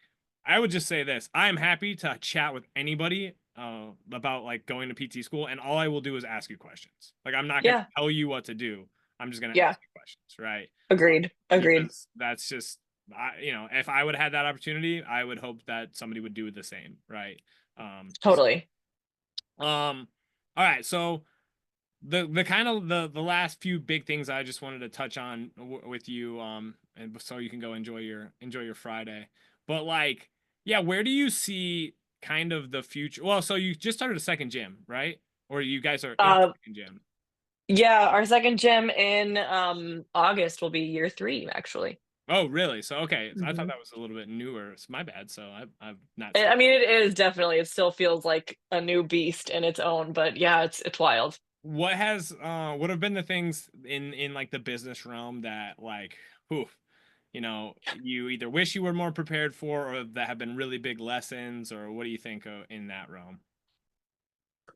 I would just say this: I am happy to chat with anybody about like going to PT school, and all I will do is ask you questions. Like I'm not gonna yeah, tell you what to do. I'm just gonna yeah. ask you questions, right? Agreed. Agreed. Because that's just if I would have had that opportunity, I would hope that somebody would do the same, right? Um, so, Totally. all right, so the kind of the last few big things I just wanted to touch on with you and so you can go enjoy your Friday. But like yeah, where do you see kind of the future? Well, so you just started a second gym, right? Or you guys are in a Uh, second gym? yeah, our second gym in August will be year 3, actually. Oh, really? So okay, so I thought Mhm. that was a little bit newer. It's my bad. So I've not I stayed. mean, it is definitely. It still feels like a new beast in its own, but yeah, it's wild. What have been the things in like the business realm that like whew, you either wish you were more prepared for or that have been really big lessons, or what do you think in that realm?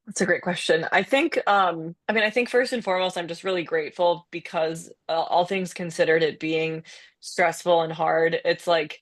That's a great question. I think, I mean, I think first and foremost, I'm just really grateful because all things considered, it being stressful and hard, it's like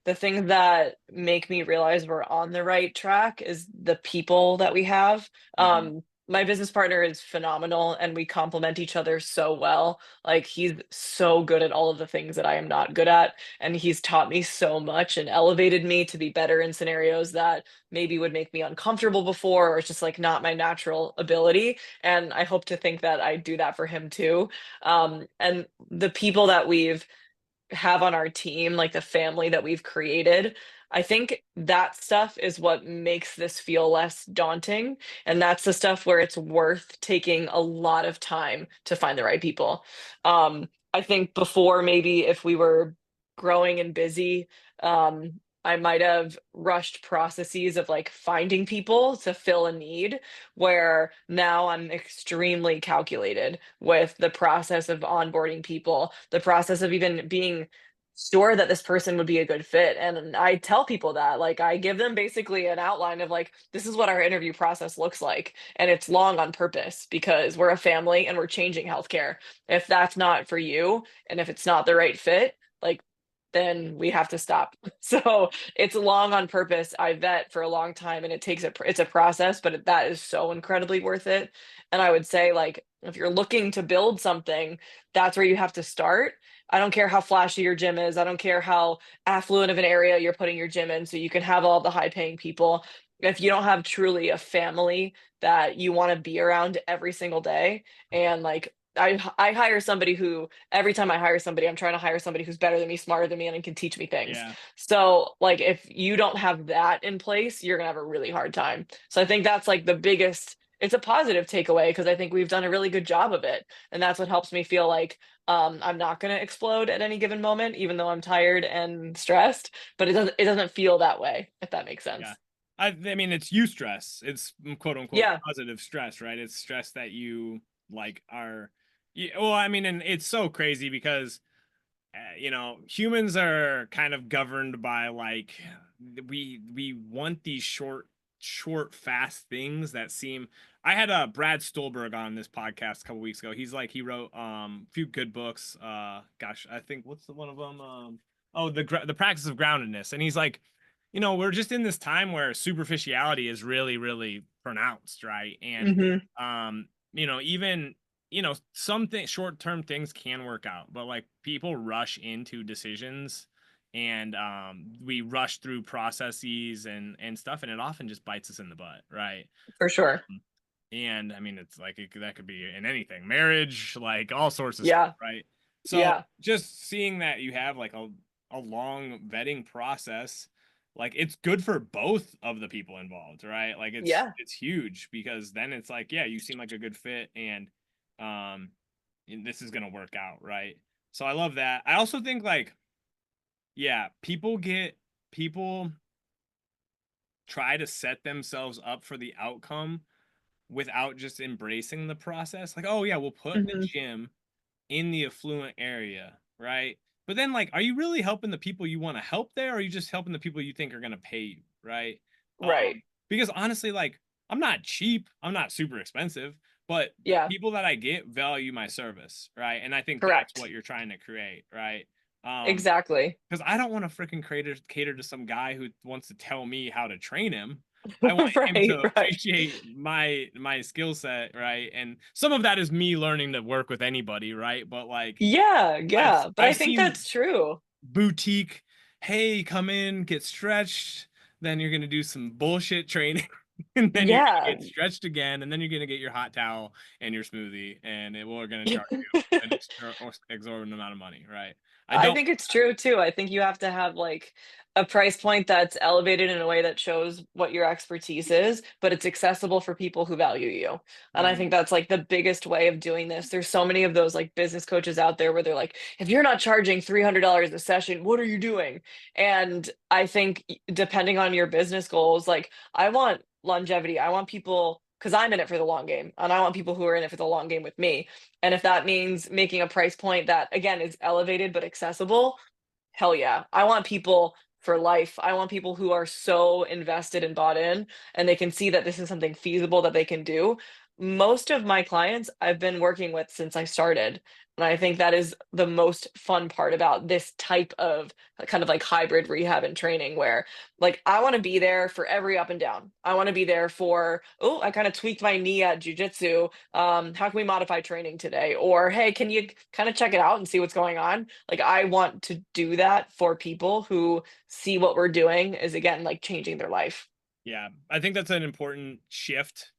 the things that make me realize we're on the right track is the people that we have. Hmm. My business partner is phenomenal and we complement each other so well. Like, he's so good at all of the things that I am not good at. And he's taught me so much and elevated me to be better in scenarios that maybe would make me uncomfortable before, or it's just like not my natural ability. And I hope to think that I do that for him too. And the people that we've have on our team, like the family that we've created, I think that stuff is what makes this feel less daunting. And that's the stuff where it's worth taking a lot of time to find the right people. I think before, maybe if we were growing and busy, I might have rushed processes of like finding people to fill a need, where now I'm extremely calculated with the process of onboarding people, the process of even being sure that this person would be a good fit. And I tell people that, like, I give them basically an outline of like, this is what our interview process looks like. And it's long on purpose because we're a family and we're changing healthcare. If that's not for you, and if it's not the right fit, like, then we have to stop. So it's long on purpose. I vet for a long time, and it's a process, but that is so incredibly worth it. And I would say, like, if you're looking to build something, that's where you have to start. I don't care how flashy your gym is. I don't care how affluent of an area you're putting your gym in, so you can have all the high paying people. If you don't have truly a family that you want to be around every single day, and like, I hire somebody who, every time I hire somebody, I'm trying to hire somebody who's better than me, smarter than me, and can teach me things. Yeah. So, like, if you don't have that in place, you're gonna have a really hard time. So I think that's like the biggest, it's a positive takeaway because I think we've done a really good job of it. And that's what helps me feel like I'm not gonna explode at any given moment, even though I'm tired and stressed. But it doesn't feel that way, if that makes Yeah. sense. I mean, it's stress. It's quote unquote Yeah. positive stress, right? It's stress that you like are. Yeah, well, I mean, and it's so crazy because humans are kind of governed by like we want these short fast things that seem. I had Brad Stolberg on this podcast a couple weeks ago. He's like, he wrote a few good books. Gosh, I think, what's the one of them? Oh, the practice of groundedness. And he's like, we're just in this time where superficiality is really really pronounced, right? And Hmm. even some short-term things can work out, but like people rush into decisions, and we rush through processes and stuff, and it often just bites us in the butt, right? For sure. And I mean, it's like that could be in anything, marriage, like all sorts of stuff, Yeah. right? So Yeah. just seeing that you have like a long vetting process, like it's good for both of the people involved, right? Like Yeah. it's huge because then it's like, yeah, you seem like a good fit, um and this is gonna work out, right? So I love that. I also think like, yeah, people try to set themselves up for the outcome without just embracing the process. Like, oh yeah, we'll put the Hmm. gym in the affluent area, right? But then like, are you really helping the people you want to help there, or are you just helping the people you think are going to pay you, right? Right. Because honestly, like, I'm not cheap, I'm not super expensive, but the Yeah. people that I get value my service, right? And I think that's what Correct. you're trying to create, right? um Exactly. because I don't want to freaking cater to some guy who wants to tell me how to train him. I want him Right. to Right. appreciate my skill set, right? And some of that is me learning to work with anybody, right? But like, Yeah. I've Yeah. But I I've think seen that's true. boutique, hey, come in, get stretched, then you're gonna do some bullshit training, and then you're gonna Yeah. get stretched again, and then you're gonna get your hot towel and your smoothie, and we're gonna charge you an exorbitant amount of money, right? I I don't. think it's true too. I think you have to have like a price point that's elevated in a way that shows what your expertise is, but it's accessible for people who value you. And I think Mhm. that's like the biggest way of doing this. There's so many of those like business coaches out there where they're like, if you're not charging $300 a session, what are you doing? And I think depending on your business goals, like, I want longevity. I want people, because I'm in it for the long game, and I want people who are in it for the long game with me. And if that means making a price point that, again, is elevated but accessible, hell yeah. I want people for life. I want people who are so invested and bought in, and they can see that this is something feasible that they can do. Most of my clients I've been working with since I started. And I think that is the most fun part about this type of kind of like hybrid rehab and training, where like I want to be there for every up and down. I want to be there for, oh, I kind of tweaked my knee at jujitsu. How can we modify training today? Or hey, can you kind of check it out and see what's going on? Like, I want to do that for people who see what we're doing is, again, like changing their life. Yeah, I think that's an important shift.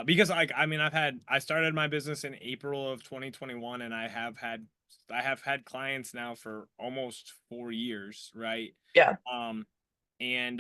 Because like, I mean, I started my business in April of 2021, and I have had clients now for almost 4 years, right? Yeah. Um, and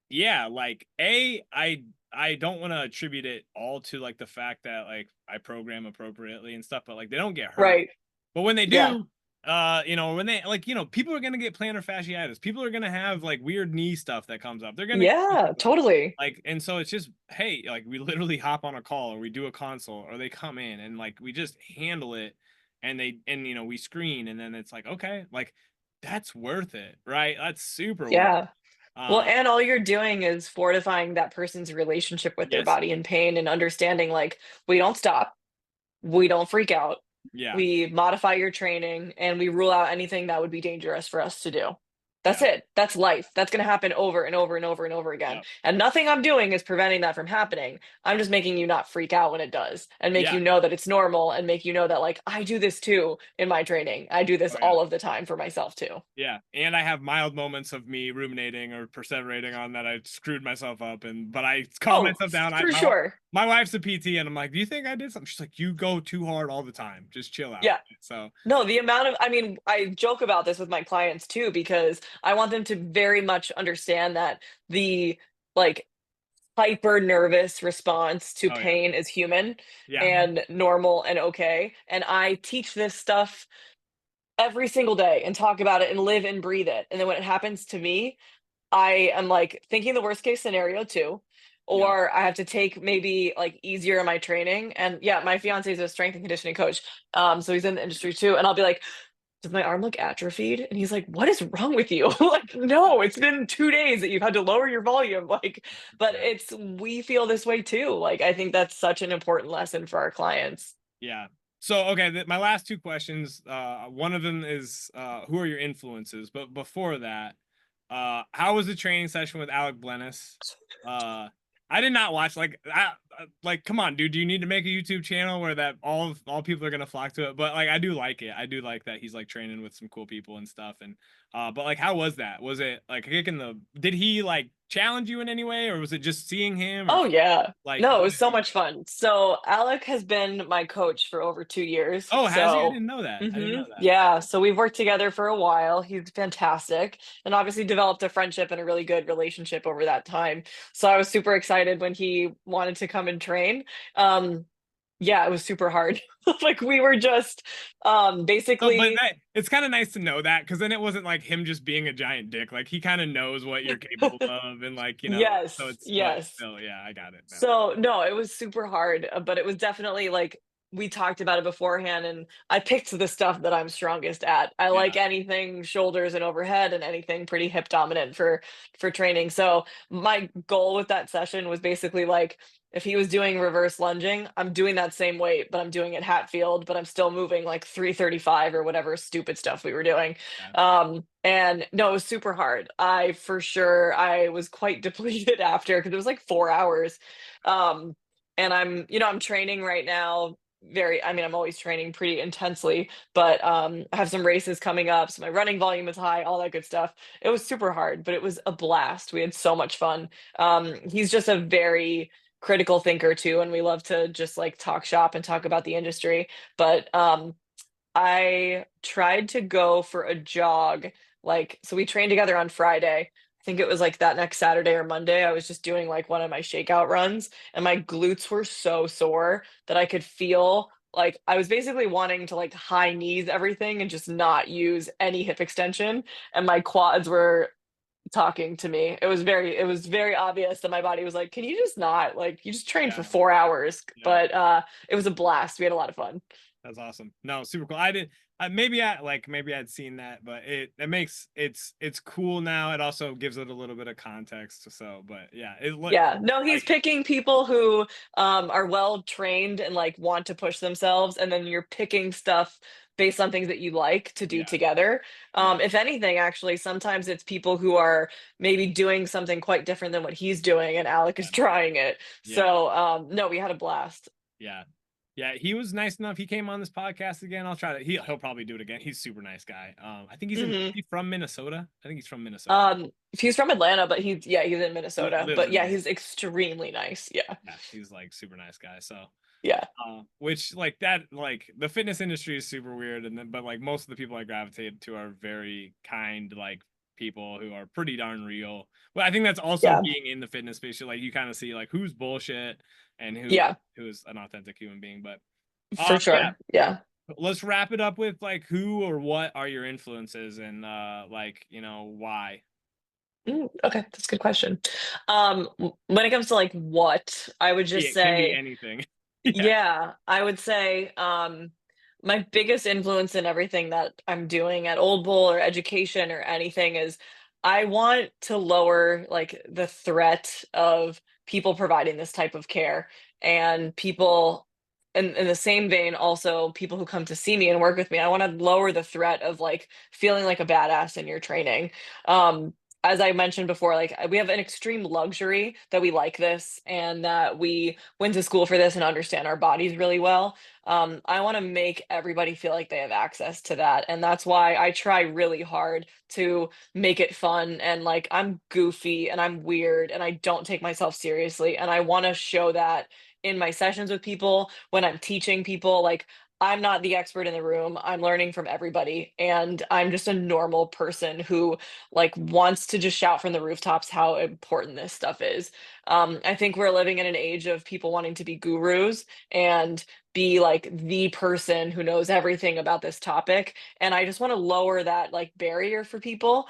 yeah, like, I don't want to attribute it all to like the fact that like I program appropriately and stuff, but like they don't get hurt. Right. But when they Yeah. do, when they like, people are gonna get plantar fasciitis. People are gonna have like weird knee stuff that comes up. They're gonna Yeah, totally. and so it's just, hey, like we literally hop on a call or we do a consult or they come in and like we just handle it and we screen and then it's like, okay, like that's worth it, right? That's super worth Yeah. it. Well, and all you're doing is fortifying that person's relationship with their Yes. body and pain and understanding like we don't stop, we don't freak out, Yeah. we modify your training, and we rule out anything that would be dangerous for us to do. That's Yeah. it. That's life. That's going to happen over and over and over and over again. Yeah. And nothing I'm doing is preventing that from happening. I'm just making you not freak out when it does and make Yeah. you know that it's normal and make you know that, like, I do this too in my training. I do this Oh yeah. all of the time for myself too. Yeah, and I have mild moments of me ruminating or perseverating on that I screwed myself up, but I calm Oh, myself down. for sure. My wife's a PT, and I'm like, "Do you think I did something?" She's like, "You go too hard all the time. Just chill out." Yeah. So No, the amount of, I mean, I joke about this with my clients too, because I want them to very much understand that the like hyper nervous response to oh yeah, pain is human yeah, and normal and okay. And I teach this stuff every single day and talk about it and live and breathe it. And then when it happens to me, I am like thinking the worst case scenario too. yeah. Or I have to take maybe like easier in my training. And yeah, my fiance is a strength and conditioning coach. So he's in the industry too. And I'll be like, does my arm look atrophied? And he's like, what is wrong with you? Like, no, it's been 2 days that you've had to lower your volume. Like, but Yeah. we feel this way too. Like, I think that's such an important lesson for our clients. Yeah. So, okay, my last two questions. One of them is, who are your influences? But before that, how was the training session with Alec Blennis? Uh, I did not watch. Like, come on, dude. Do you need to make a YouTube channel where that all people are gonna flock to it? But like, I do like it. I do like that he's like training with some cool people and stuff. And but like, how was that? Was it like kicking the? Did he like challenge you in any way, or was it just seeing him, or Oh yeah. like No, it what was did so he? much fun. So Alec has been my coach for over 2 years. Oh, has he? I So didn't know that. I didn't know that. yeah, so we've worked together for a while. He's fantastic and obviously developed a friendship and a really good relationship over that time. So I was super excited when he wanted to come and train. Um, yeah, it was super hard. Like we were just So, but basically it's kind of nice to know that because then it wasn't like him just being a giant dick. Like he kind of knows what you're capable of, and like so yes, but yes. still, yeah, I got it now. So no, it was super hard, but it was definitely like we talked about it beforehand, and I picked the stuff that I'm strongest at. I Yeah, like anything shoulders and overhead, and anything pretty hip dominant for training. So my goal with that session was basically like if he was doing reverse lunging, I'm doing that same weight, but I'm doing it Hatfield, but I'm still moving like 335 or whatever stupid stuff we were doing. yeah, And no, it was super hard. I for sure I was quite depleted after because it was like 4 hours. Um, and I'm training right now. I mean, I'm always training pretty intensely, but I have some races coming up, so my running volume is high, all that good stuff. It was super hard, but it was a blast. We had so much fun. He's just a very critical thinker too, and we love to just like talk shop and talk about the industry. But I tried to go for a jog. Like, so we trained together on Friday. I think it was like that next Saturday or Monday. I was just doing like one of my shakeout runs, and my glutes were so sore that I could feel like I was basically wanting to like high knees everything and just not use any hip extension. And my quads were talking to me. It was very obvious that my body was like, can you just not like you just trained for yeah, 4 hours? yeah. But it was a blast. We had a lot of fun. That's awesome. No, super cool. I did. Maybe I'd seen that, but it makes it's cool now. It also gives it a little bit of context. So, but yeah, it look Yeah, no, he's like picking people who are well trained and like want to push themselves, and then you're picking stuff based on things that you like to do yeah, together. yeah, If anything, actually, sometimes it's people who are maybe doing something quite different than what he's doing, and Alec is yeah, trying it. yeah. So no, we had a blast. Yeah. Yeah, he was nice enough. He came on this podcast again. I'll try to he'll probably do it again. He's a super nice guy. I think Hmm. he's from Minnesota. I think he's from Minnesota. He's from Atlanta, but he's in Minnesota. Lives But in yeah, Minnesota. he's extremely nice. Yeah, Yeah, he's like super nice guy. So yeah, which like that like the fitness industry is super weird and then but like most of the people I gravitate to are very kind like people who are pretty darn real. But I think that's also yeah, being in the fitness space. Like you kind of see like who's bullshit and yeah, who's an authentic human being. But for yeah, sure. Yeah. let's wrap it up with like who or what are your influences and like, why? Okay, that's a good question. When it comes to like what, I would just It can be say, anything. Yeah. yeah, I would say my biggest influence in everything that I'm doing at Old Bull or education or anything is I want to lower like the threat of people providing this type of care and people in the same vein also people who come to see me and work with me. I want to lower the threat of like feeling like a badass in your training. Um as I mentioned before, like we have an extreme luxury that we like this and that we went to school for this and understand our bodies really well. I want to make everybody feel like they have access to that. And that's why I try really hard to make it fun. And like I'm goofy and I'm weird and I don't take myself seriously. And I want to show that in my sessions with people, when I'm teaching people, like I'm not the expert in the room. I'm learning from everybody. And I'm just a normal person who like wants to just shout from the rooftops how important this stuff is. I think we're living in an age of people wanting to be gurus and be like the person who knows everything about this topic. And I just want to lower that like barrier for people,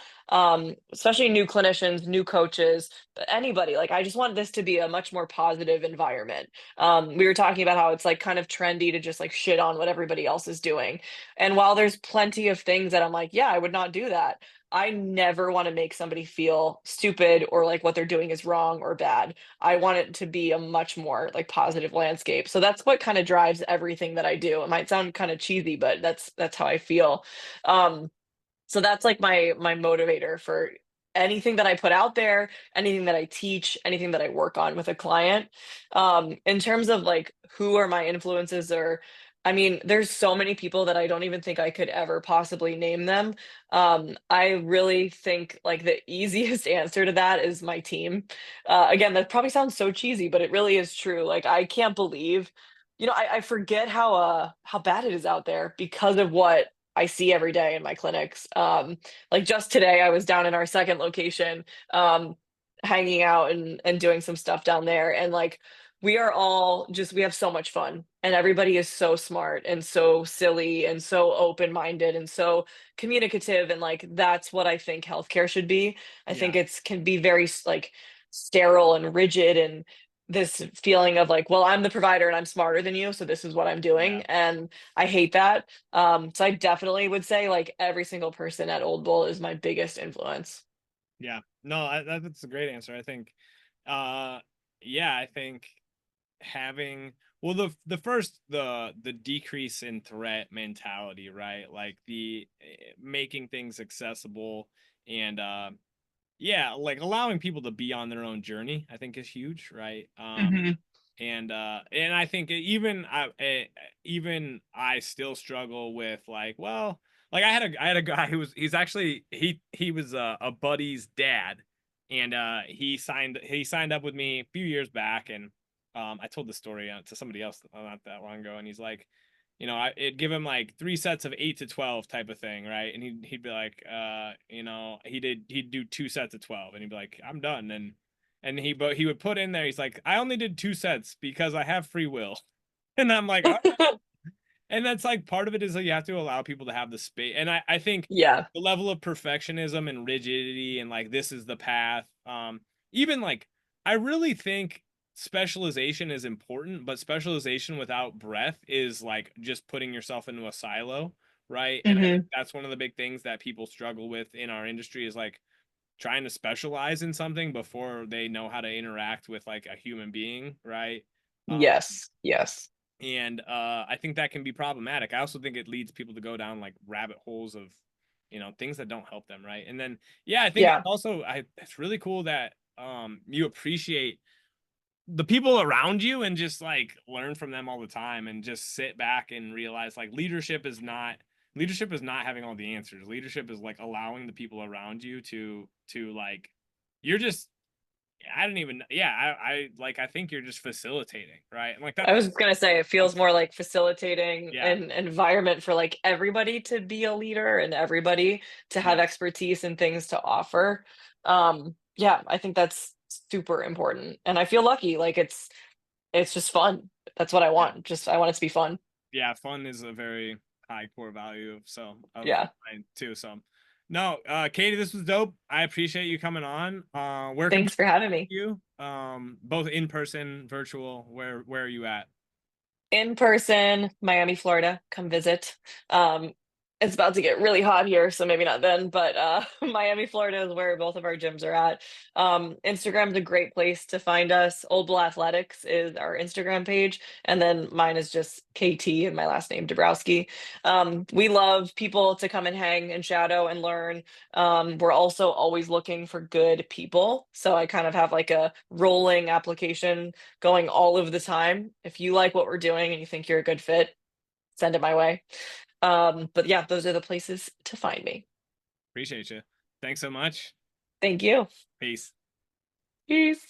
especially new clinicians, new coaches, anybody. Like I just want this to be a much more positive environment. We were talking about how it's like kind of trendy to just like shit on what everybody else is doing. And while there's plenty of things that I'm like, yeah, I would not do that. I never want to make somebody feel stupid or like what they're doing is wrong or bad. I want it to be a much more like positive landscape. So that's what kind of drives everything that I do. It might sound kind of cheesy, but that's how I feel. Um, so that's like my motivator for anything that I put out there, anything that I teach, anything that I work on with a client. In terms of like who are my influences or I mean, there's so many people that I don't even think I could ever possibly name them. I really think like the easiest answer to that is my team. Again, that probably sounds so cheesy, but it really is true. Like I can't believe, I forget how bad it is out there because of what I see every day in my clinics. Like just today, I was down in our second location, hanging out and doing some stuff down there, and like we are all just we have so much fun, and everybody is so smart and so silly and so open minded and so communicative, and like that's what I think healthcare should be. I think Yeah. it's can be very like sterile and rigid and this feeling of like, well, I'm the provider and I'm smarter than you, so this is what I'm doing, Yeah. and I hate that. So I definitely would say like every single person at Old Bull is my biggest influence. Yeah. No, that's a great answer. I think, uh, yeah, I think having well the first the decrease in threat mentality, right? Like the making things accessible and yeah, like allowing people to be on their own journey, I think is huge, right? Hmm. And I think even I still struggle with like, well, like I had a guy who was he's actually he was a buddy's dad, and he signed up with me a few years back, and I told the story to somebody else not that long ago, and he's like, it'd give him like 3 sets of 8 to 12 type of thing, right? And he'd be like, he'd do 2 sets of 12, and he'd be like, I'm done, and he would put in there, he's like, I only did 2 sets because I have free will. And I'm like, all right. And that's like part of it is that you have to allow people to have the space. And I think Yeah. the level of perfectionism and rigidity and like this is the path. Even like I really think specialization is important, but specialization without breadth is like just putting yourself into a silo, right? And I think Hmm. that's one of the big things that people struggle with in our industry is like trying to specialize in something before they know how to interact with like a human being, right? Yes. Yes. And I think that can be problematic. I also think it leads people to go down like rabbit holes of things that don't help them, right? And then yeah, I think Yeah. also it's really cool that you appreciate the people around you and just like learn from them all the time and just sit back and realize like leadership is not having all the answers. Leadership is like allowing the people around you to like you're just I don't even yeah, I think you're just facilitating, right? And like I that's was gonna say it feels more like facilitating yeah, an environment for like everybody to be a leader and everybody to have yeah, expertise and things to offer. Yeah, I think that's super important. And I feel lucky. Like it's just fun. That's what I yeah. want. Just I want it to be fun. Yeah, fun is a very high core value of Yeah. mine too. So no, Katie, this was dope. I appreciate you coming on. Where can Thanks people for having me. find you? Both in person, virtual, where are you at? In person, Miami, Florida. Come visit. Um, it's about to get really hot here, so maybe not then, but Miami, Florida is where both of our gyms are at. Instagram's a great place to find us. Old Bull Athletics is our Instagram page, and then mine is just KT and my last name, Dabrowski. We love people to come and hang and shadow and learn. We're also always looking for good people. So I kind of have like a rolling application going all of the time. If you like what we're doing and you think you're a good fit, send it my way. But yeah, those are the places to find me. Appreciate you. Thanks so much. Thank you. Peace. Peace.